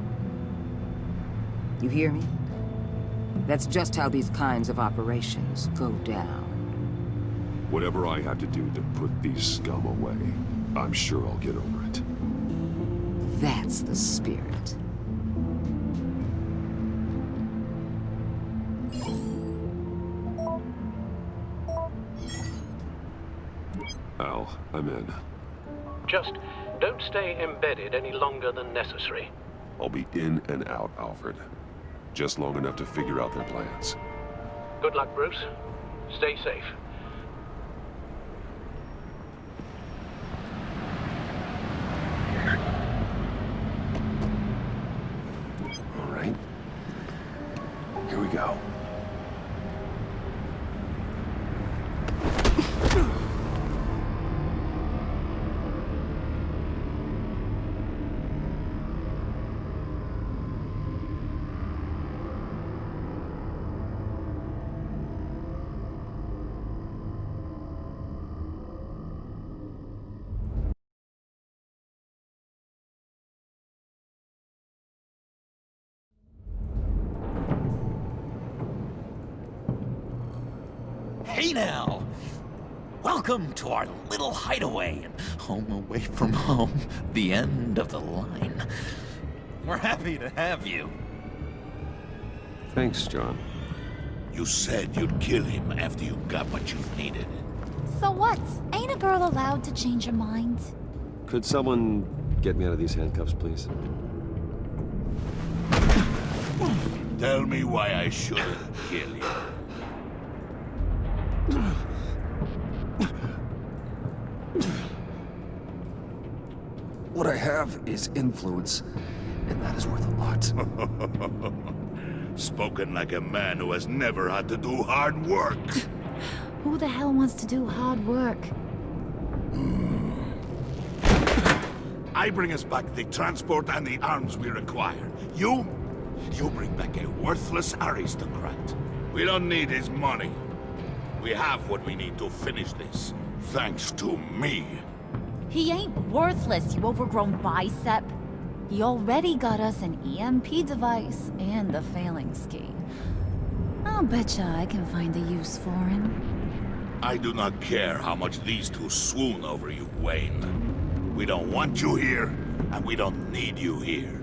You hear me? That's just how these kinds of operations go down. Whatever I have to do to put these scum away, I'm sure I'll get over it. That's the spirit. Al, I'm in. Just don't stay embedded any longer than necessary. I'll be in and out, Alfred. Just long enough to figure out their plans. Good luck, Bruce. Stay safe. All right. Here we go. Hey now! Welcome to our little hideaway and home away from home, the end of the line. We're happy to have you. Thanks, John. You said you'd kill him after you got what you needed. So what? Ain't a girl allowed to change her mind? Could someone get me out of these handcuffs, please? Tell me why I shouldn't kill you. What I have is influence, and that is worth a lot. Spoken like a man who has never had to do hard work. Who the hell wants to do hard work? I bring us back the transport and the arms we require. You bring back a worthless aristocrat. We don't need his money. We have what we need to finish this, thanks to me. He ain't worthless, you overgrown bicep. He already got us an EMP device and the failing ski. I'll betcha I can find a use for him. I do not care how much these two swoon over you, Wayne. We don't want you here, and we don't need you here.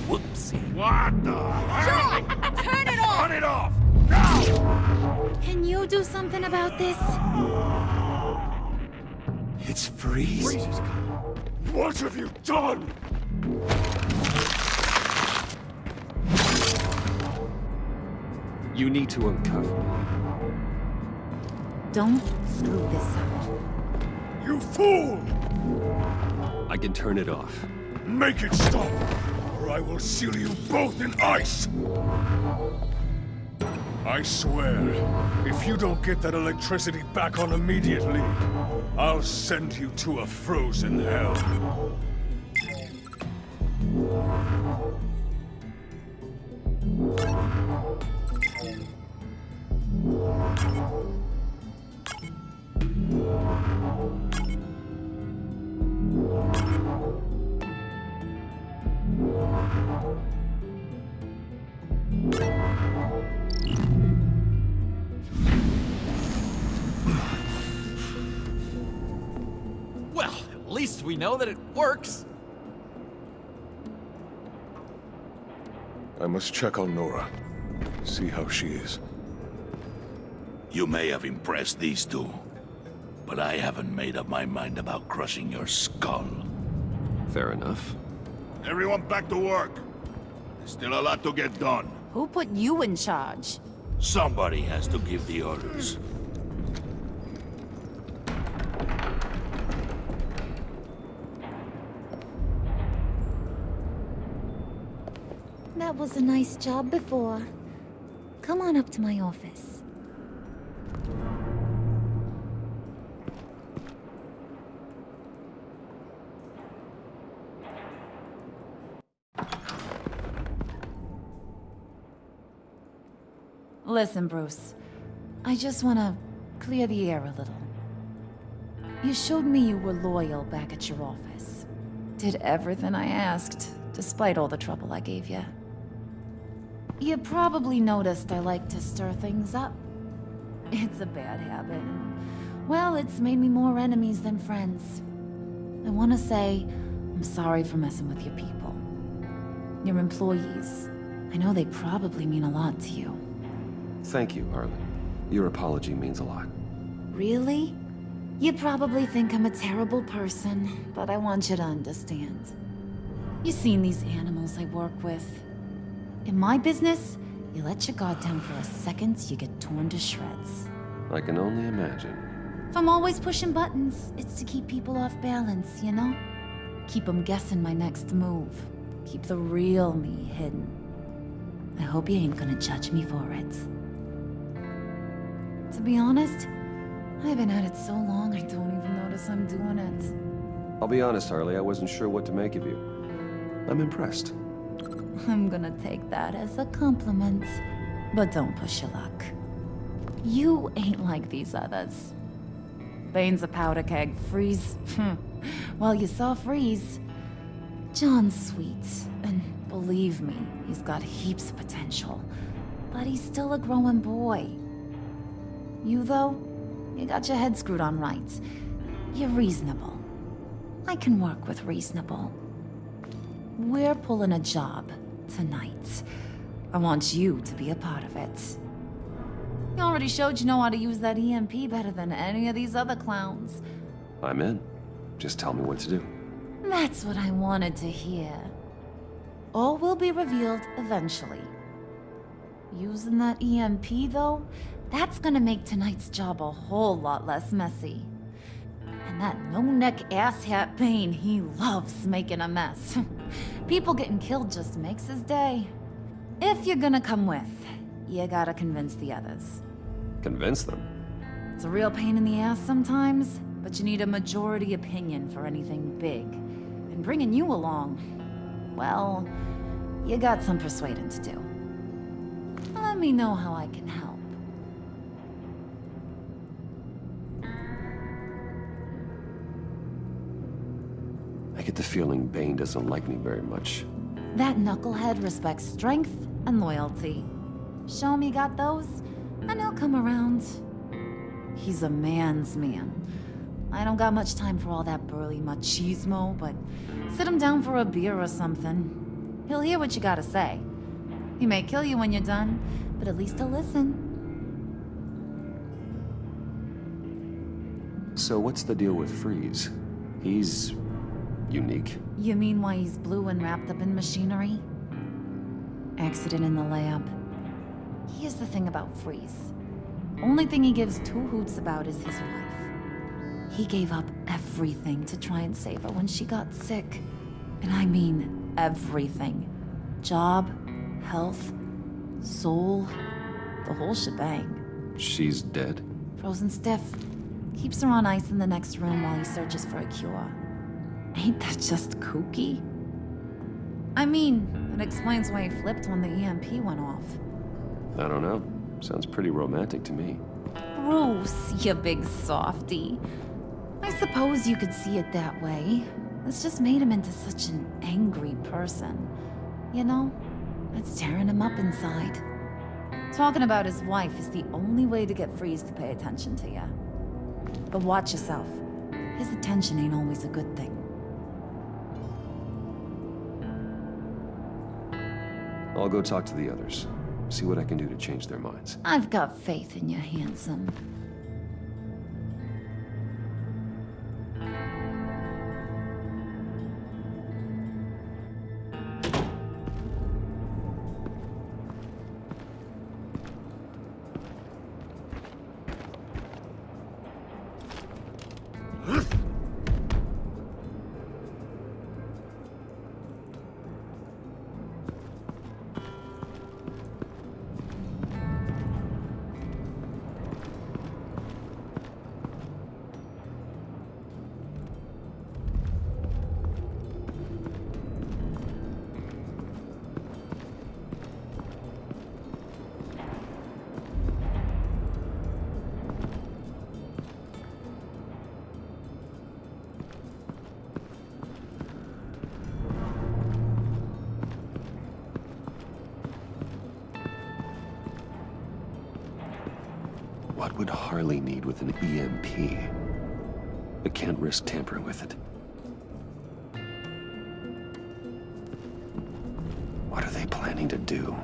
Whoopsie. What the hell? John! Turn it off! Turn it off! Now! Can you do something about this? It's Freeze. What have you done? You need to uncuff me. Don't screw this up. You fool! I can turn it off. Make it stop, or I will seal you both in ice! I swear, if you don't get that electricity back on immediately, I'll send you to a frozen hell. Well, at least we know that it works. I must check on Nora. See how she is. You may have impressed these two, but I haven't made up my mind about crushing your skull. Fair enough. Everyone back to work. There's still a lot to get done. Who put you in charge? Somebody has to give the orders. That was a nice job before. Come on up to my office. Listen, Bruce. I just want to clear the air a little. You showed me you were loyal back at your office. Did everything I asked, despite all the trouble I gave you. You probably noticed I like to stir things up. It's a bad habit, and, well, it's made me more enemies than friends. I want to say, I'm sorry for messing with your people. Your employees. I know they probably mean a lot to you. Thank you, Harley. Your apology means a lot. Really? You probably think I'm a terrible person, but I want you to understand. You've seen these animals I work with. In my business, you let your guard down for a second, you get torn to shreds. I can only imagine. If I'm always pushing buttons, it's to keep people off balance, you know? Keep them guessing my next move. Keep the real me hidden. I hope you ain't gonna judge me for it. To be honest, I've been at it so long I don't even notice I'm doing it. I'll be honest, Harley, I wasn't sure what to make of you. I'm impressed. I'm gonna take that as a compliment. But don't push your luck. You ain't like these others. Bane's a powder keg. Freeze. Well, you saw Freeze. John's sweet, and believe me, he's got heaps of potential. But he's still a growing boy. You, though, you got your head screwed on right. You're reasonable. I can work with reasonable. We're pulling a job tonight. I want you to be a part of it. You already showed you know how to use that EMP better than any of these other clowns. I'm in. Just tell me what to do. That's what I wanted to hear. All will be revealed eventually. Using that EMP, though, that's gonna make tonight's job a whole lot less messy. And that no-neck asshat Bane, he loves making a mess. People getting killed just makes his day. If you're gonna come with, you gotta convince the others. Convince them? It's a real pain in the ass sometimes, but you need a majority opinion for anything big. And bringing you along, well, you got some persuading to do. Let me know how I can help. I get the feeling Bane doesn't like me very much. That knucklehead respects strength and loyalty. Show me got those, and he'll come around. He's a man's man. I don't got much time for all that burly machismo, but sit him down for a beer or something. He'll hear what you gotta say. He may kill you when you're done, but at least he'll listen. So what's the deal with Freeze? He's unique. You mean why he's blue and wrapped up in machinery? Accident in the lab. Here's the thing about Freeze. Only thing he gives two hoots about is his wife. He gave up everything to try and save her when she got sick. And I mean everything. Job, health, soul, the whole shebang. She's dead? Frozen stiff. Keeps her on ice in the next room while he searches for a cure. Ain't that just kooky? I mean, it explains why he flipped when the EMP went off. I don't know. Sounds pretty romantic to me. Bruce, you big softy. I suppose you could see it that way. It's just made him into such an angry person. You know, it's tearing him up inside. Talking about his wife is the only way to get Freeze to pay attention to you. But watch yourself. His attention ain't always a good thing. I'll go talk to the others. See what I can do to change their minds. I've got faith in you, handsome. What would Harley need with an EMP? I can't risk tampering with it. What are they planning to do?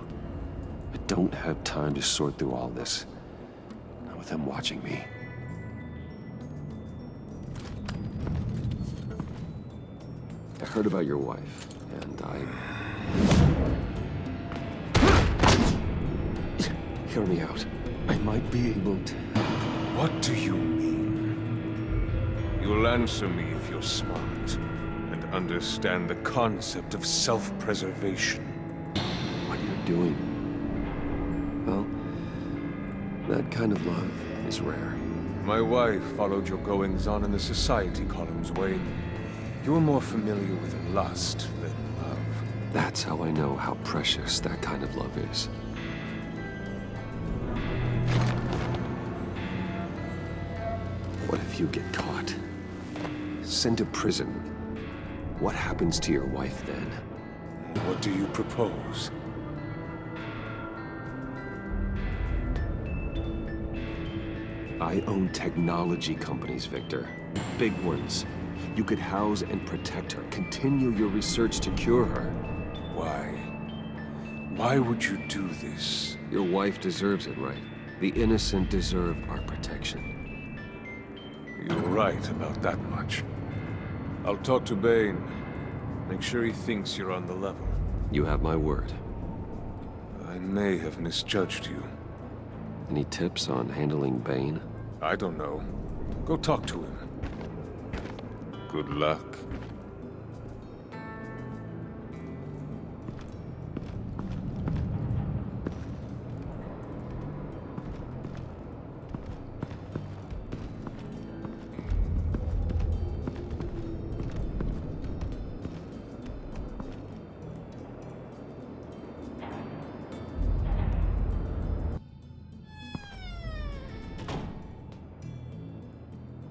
I don't have time to sort through all this. Not with them watching me. I heard about your wife, and Hear me out. I might be able to... What do you mean? You'll answer me if you're smart and understand the concept of self-preservation. What you're doing... Well, that kind of love is rare. My wife followed your goings-on in the society columns, Wayne. You were more familiar with lust than love. That's how I know how precious that kind of love is. What if you get caught? Sent to prison? What happens to your wife then? What do you propose? I own technology companies, Victor. Big ones. You could house and protect her, continue your research to cure her. Why? Why would you do this? Your wife deserves it, right? The innocent deserve our protection. You're right about that much. I'll talk to Bane. Make sure he thinks you're on the level. You have my word. I may have misjudged you. Any tips on handling Bane? I don't know. Go talk to him. Good luck.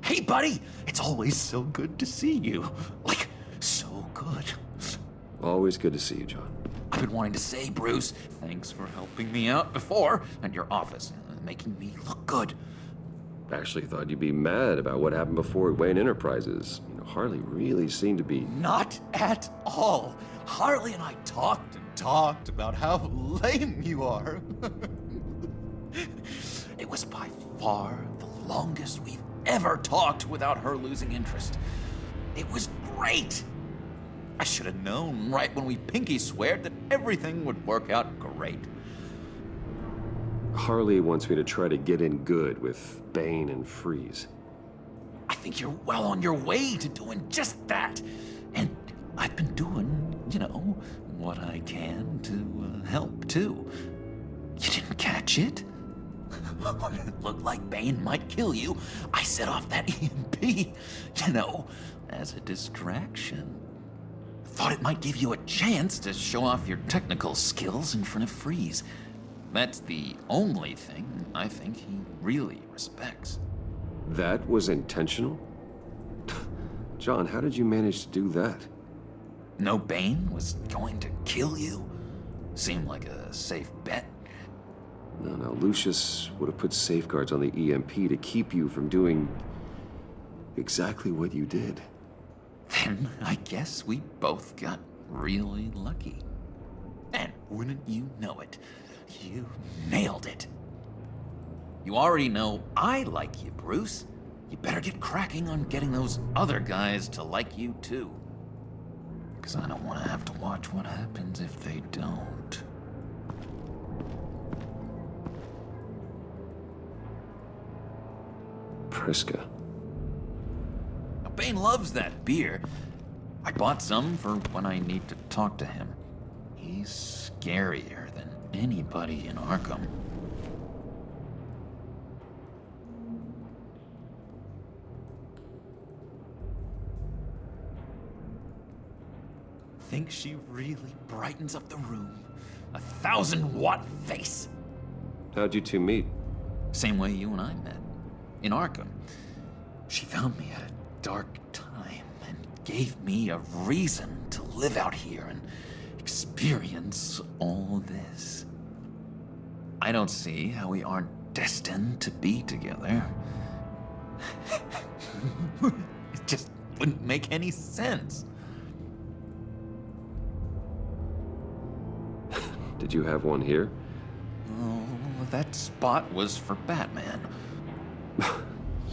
Hey, buddy! It's always so good to see you. Like, so good. Always good to see you, John. I've been wanting to say, Bruce, thanks for helping me out before at your office, making me look good. I actually thought you'd be mad about what happened before at Wayne Enterprises. You know, Harley really seemed to be... Not at all. Harley and I talked and talked about how lame you are. It was by far the longest we've ever talked without her losing interest. It was great. I should have known right when we pinky sweared that everything would work out great. Harley wants me to try to get in good with Bane and Freeze. I think you're well on your way to doing just that. And I've been doing, you know, what I can to help, too. You didn't catch it? It looked like Bane might kill you. I set off that EMP, you know, as a distraction. Thought it might give you a chance to show off your technical skills in front of Freeze. That's the only thing I think he really respects. That was intentional? John, how did you manage to do that? No, Bane was going to kill you? Seemed like a safe bet. No, Lucius would have put safeguards on the EMP to keep you from doing exactly what you did. Then I guess we both got really lucky. And wouldn't you know it, you nailed it. You already know I like you, Bruce. You better get cracking on getting those other guys to like you too. Because I don't want to have to watch what happens if they don't. Priska. Now, Bane loves that beer. I bought some for when I need to talk to him. He's scarier than anybody in Arkham. Think she really brightens up the room. 1,000-watt face. How'd you two meet? Same way you and I met. In Arkham. She found me at a dark time and gave me a reason to live out here and experience all this. I don't see how we aren't destined to be together. It just wouldn't make any sense. Did you have one here? Oh, that spot was for Batman.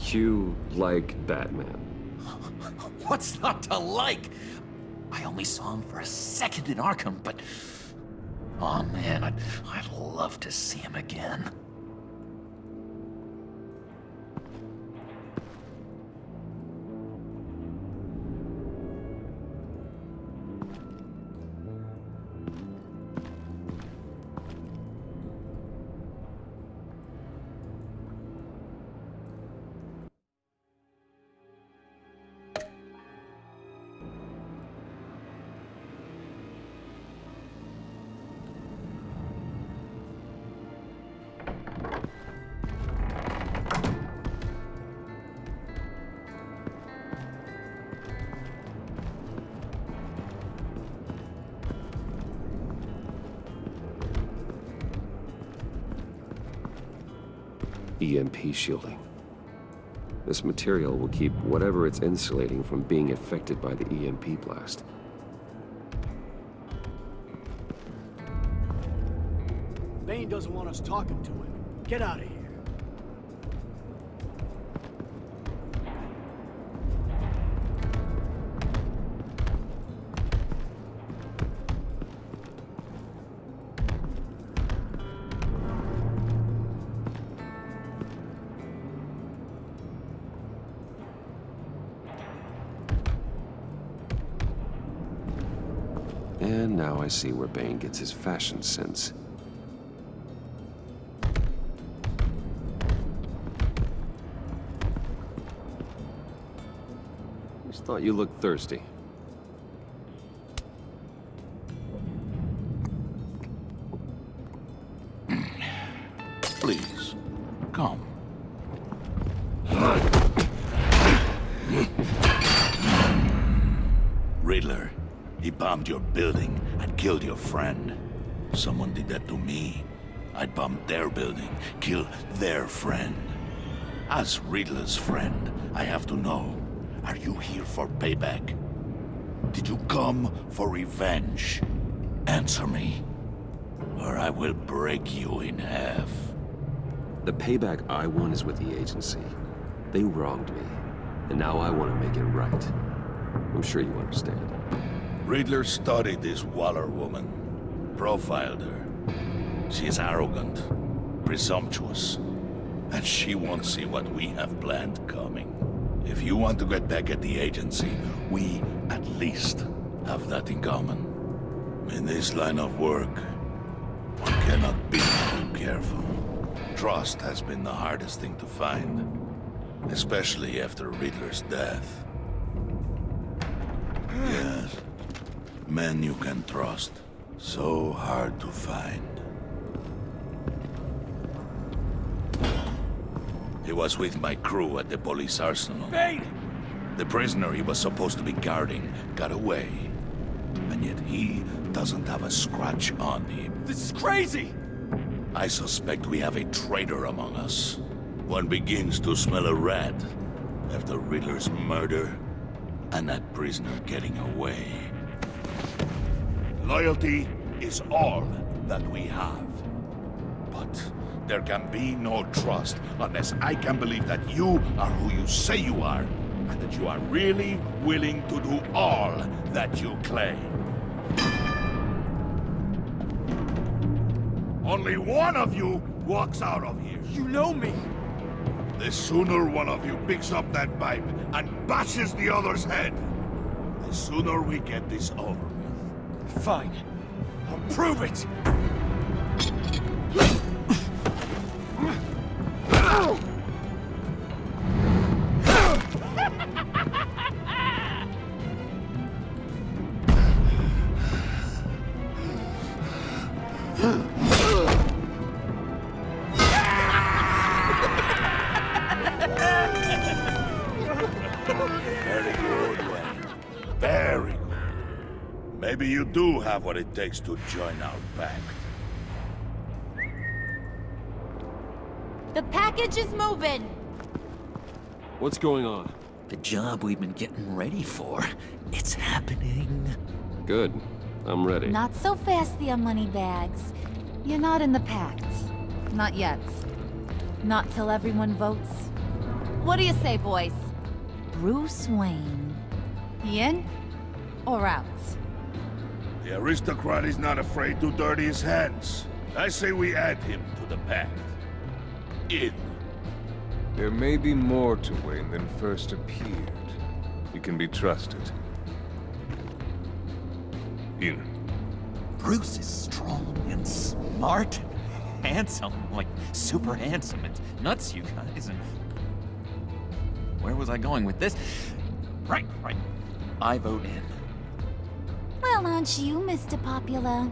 You like Batman? What's not to like? I only saw him for a second in Arkham, but... oh man, I'd love to see him again. EMP shielding. This material will keep whatever it's insulating from being affected by the EMP blast. Bane doesn't want us talking to him. Get out of here. And now I see where Bane gets his fashion sense. Just thought you looked thirsty. Please, come. Riddler, he bombed your building and killed your friend. Someone did that to me. I'd bomb their building, kill their friend. As Riddler's friend, I have to know, are you here for payback? Did you come for revenge? Answer me, or I will break you in half. The payback I want is with the agency. They wronged me, and now I want to make it right. I'm sure you understand. Riddler studied this Waller woman, profiled her. She is arrogant, presumptuous, and she won't see what we have planned coming. If you want to get back at the agency, we at least have that in common. In this line of work, one cannot be too careful. Trust has been the hardest thing to find, especially after Riddler's death. Yes, men you can trust, so hard to find. He was with my crew at the police arsenal. Bane! The prisoner he was supposed to be guarding got away. And yet he doesn't have a scratch on him. This is crazy! I suspect we have a traitor among us. One begins to smell a rat after Riddler's murder and that prisoner getting away. Loyalty is all that we have. But there can be no trust unless I can believe that you are who you say you are, and that you are really willing to do all that you claim. Only one of you walks out of here. You know me! The sooner one of you picks up that pipe and bashes the other's head, the sooner we get this over with. Fine. I'll prove it! Very good, Wayne. Very good. Maybe you do have what it takes to join our pact. The package is moving! What's going on? The job we've been getting ready for. It's happening. Good. I'm ready. Not so fast, the Moneybags. You're not in the pact. Not yet. Not till everyone votes. What do you say, boys? Bruce Wayne. He in or out? The aristocrat is not afraid to dirty his hands. I say we add him to the pact. In. There may be more to Wayne than first appeared. He can be trusted. In. Bruce is strong and smart and handsome. Like, super handsome. It's nuts, you guys. And where was I going with this? Right. I vote in. Well, aren't you, Mr. Popular?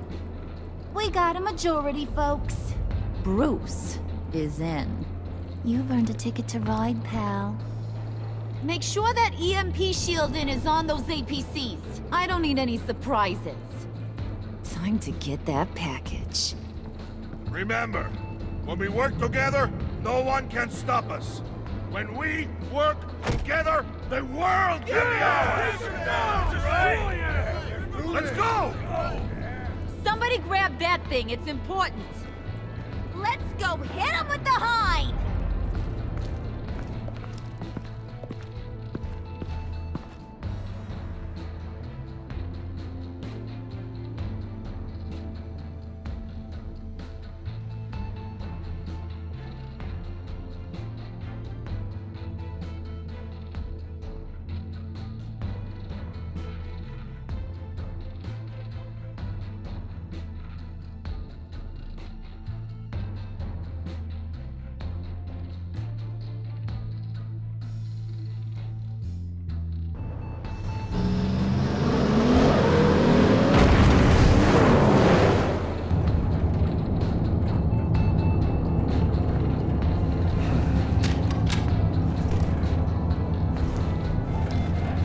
We got a majority, folks. Bruce is in. You've earned a ticket to ride, pal. Make sure that EMP shielding is on those APCs. I don't need any surprises. Time to get that package. Remember, when we work together, no one can stop us. When we work together, the world can be ours! Let's go! Somebody grab that thing, it's important. Let's go hit him with the hind!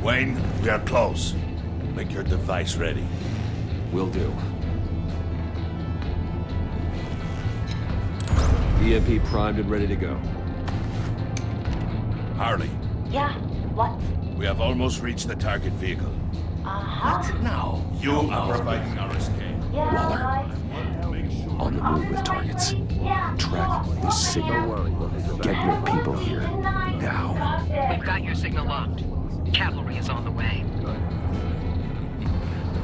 Wayne, we are close. Make your device ready. Will do. EMP primed and ready to go. Harley. Yeah, what? We have almost reached the target vehicle. Uh-huh. Now, you are providing our escape. Yeah, On the move with targets. Track the signal. Get your people here. Now. We've got your signal locked. Cavalry is on the way.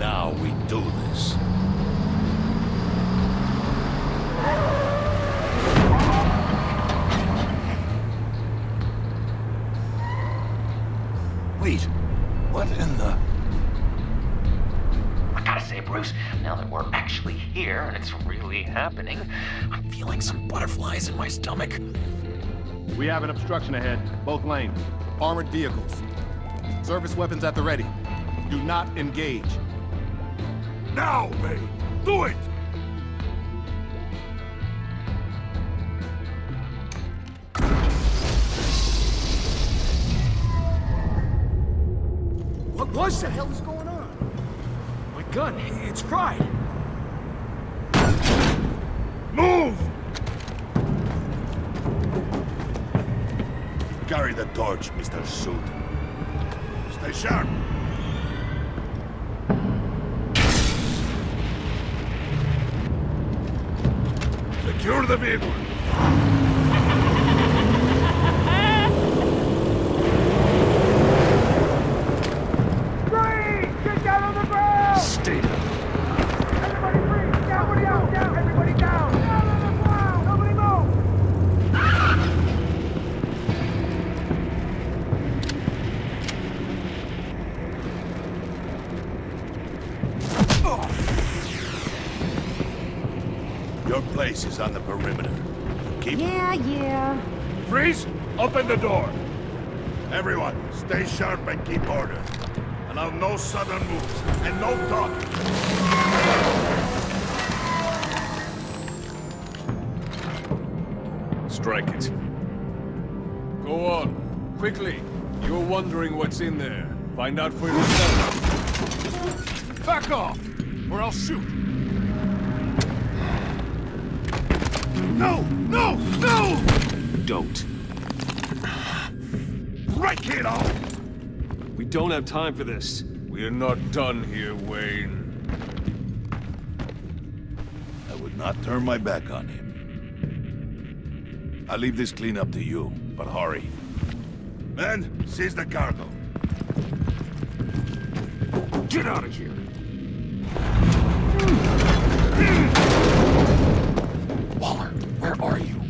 Now we do this. Wait, what in the... I gotta say, Bruce, now that we're actually here and it's really happening, I'm feeling some butterflies in my stomach. We have an obstruction ahead, both lanes. Armored vehicles. Service weapons at the ready. Do not engage. Now, May! Do it! What was that? What the hell is going on? My gun, it's fried. Move! Carry the torch, Mr. Suit. Stay sharp. Secure the vehicle. Get down on the ground! Stay down. Everybody freeze! Everybody out! Down! Everybody down! Down on the ground! Nobody move! Your place is on the perimeter. Keep... Yeah. Freeze! Open the door! Everyone, stay sharp and keep order. Allow no sudden moves, and no talking. Strike it. Go on. Quickly. You're wondering what's in there. Find out for yourself. Back off, or I'll shoot. No! No! No! don't. Break it off! We don't have time for this. We are not done here, Wayne. I would not turn my back on him. I'll leave this cleanup to you, but hurry. Men, seize the cargo. Get out of here! Waller, where are you?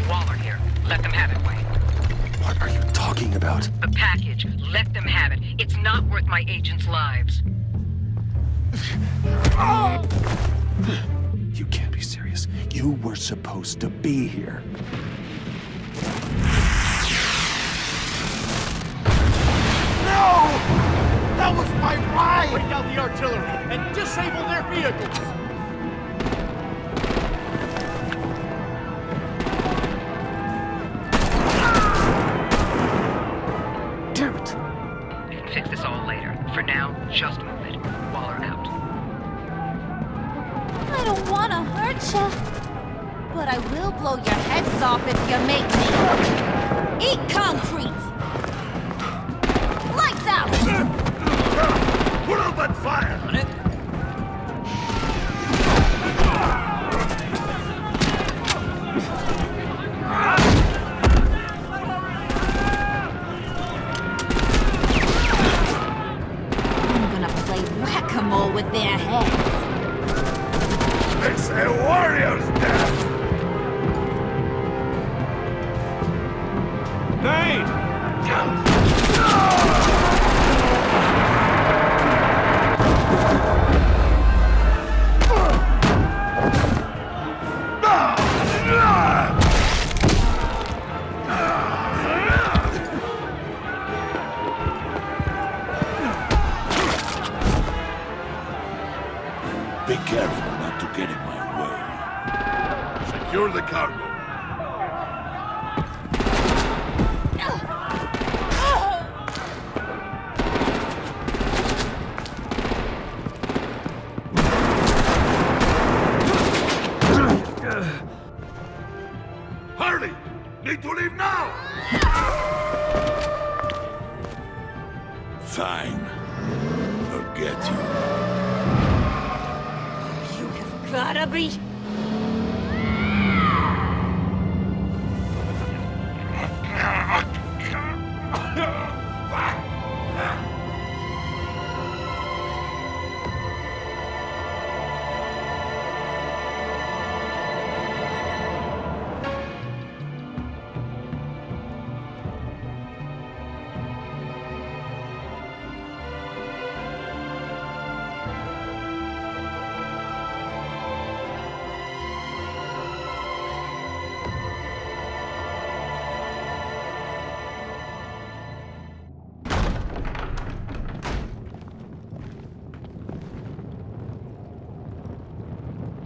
Waller here. Let them have it, Wayne. What are you talking about? The package. Let them have it. It's not worth my agents' lives. You can't be serious. You were supposed to be here. No! That was my ride! Break out the artillery and disable their vehicles! Damn it! We can fix this all later. For now, just move it. Waller out. I don't want to hurt you, but I will blow your heads off if you make me. Eat concrete! Lights out! Put out that fire! On it. I'm gonna play whack-a-mole with their heads. It's a warrior's death! Bane! Be careful not to get in my way. Secure the cargo. Hurry! Need to leave now! Fine. Forget you. You have gotta be...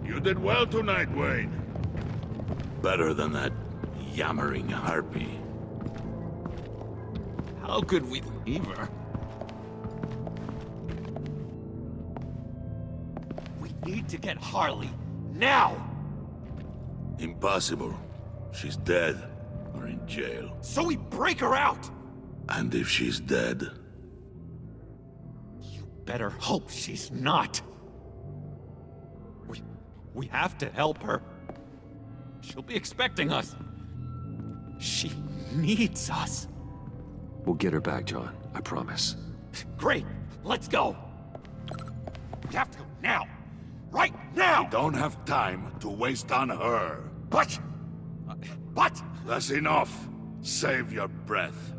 You did well tonight, Wayne. Better than that yammering harpy. How could we leave her? We need to get Harley. Now! Impossible. She's dead or in jail. So we break her out! And if she's dead, Better hope she's not. We have to help her. She'll be expecting us. She needs us. We'll get her back, John. I promise. Great. Let's go. We have to go now. Right now! we don't have time to waste on her. But... That's enough. Save your breath.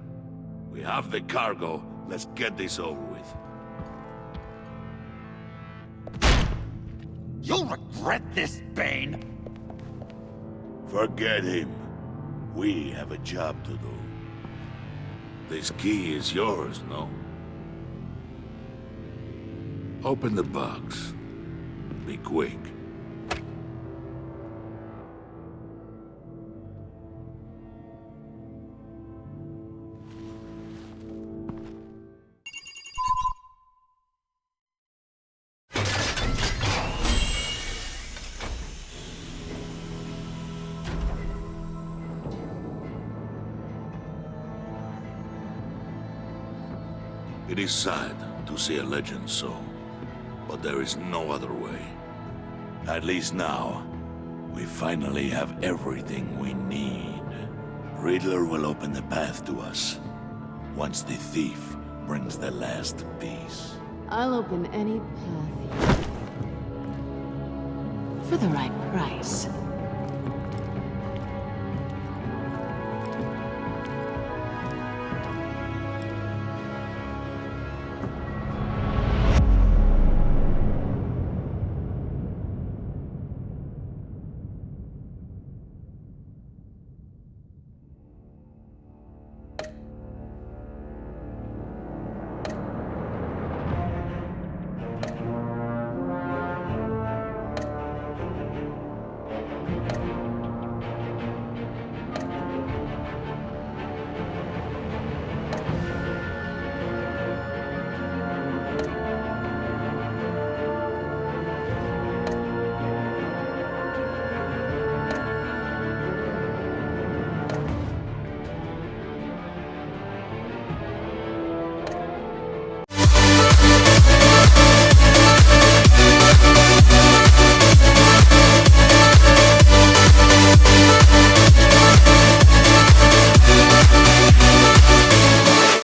We have the cargo. Let's get this over with. You'll regret this, Bane! Forget him. We have a job to do. This key is yours, no? Open the box. Be quick. It is sad to see a legend so, but there is no other way. At least now, we finally have everything we need. Riddler will open the path to us, once the thief brings the last piece. I'll open any path for the right price.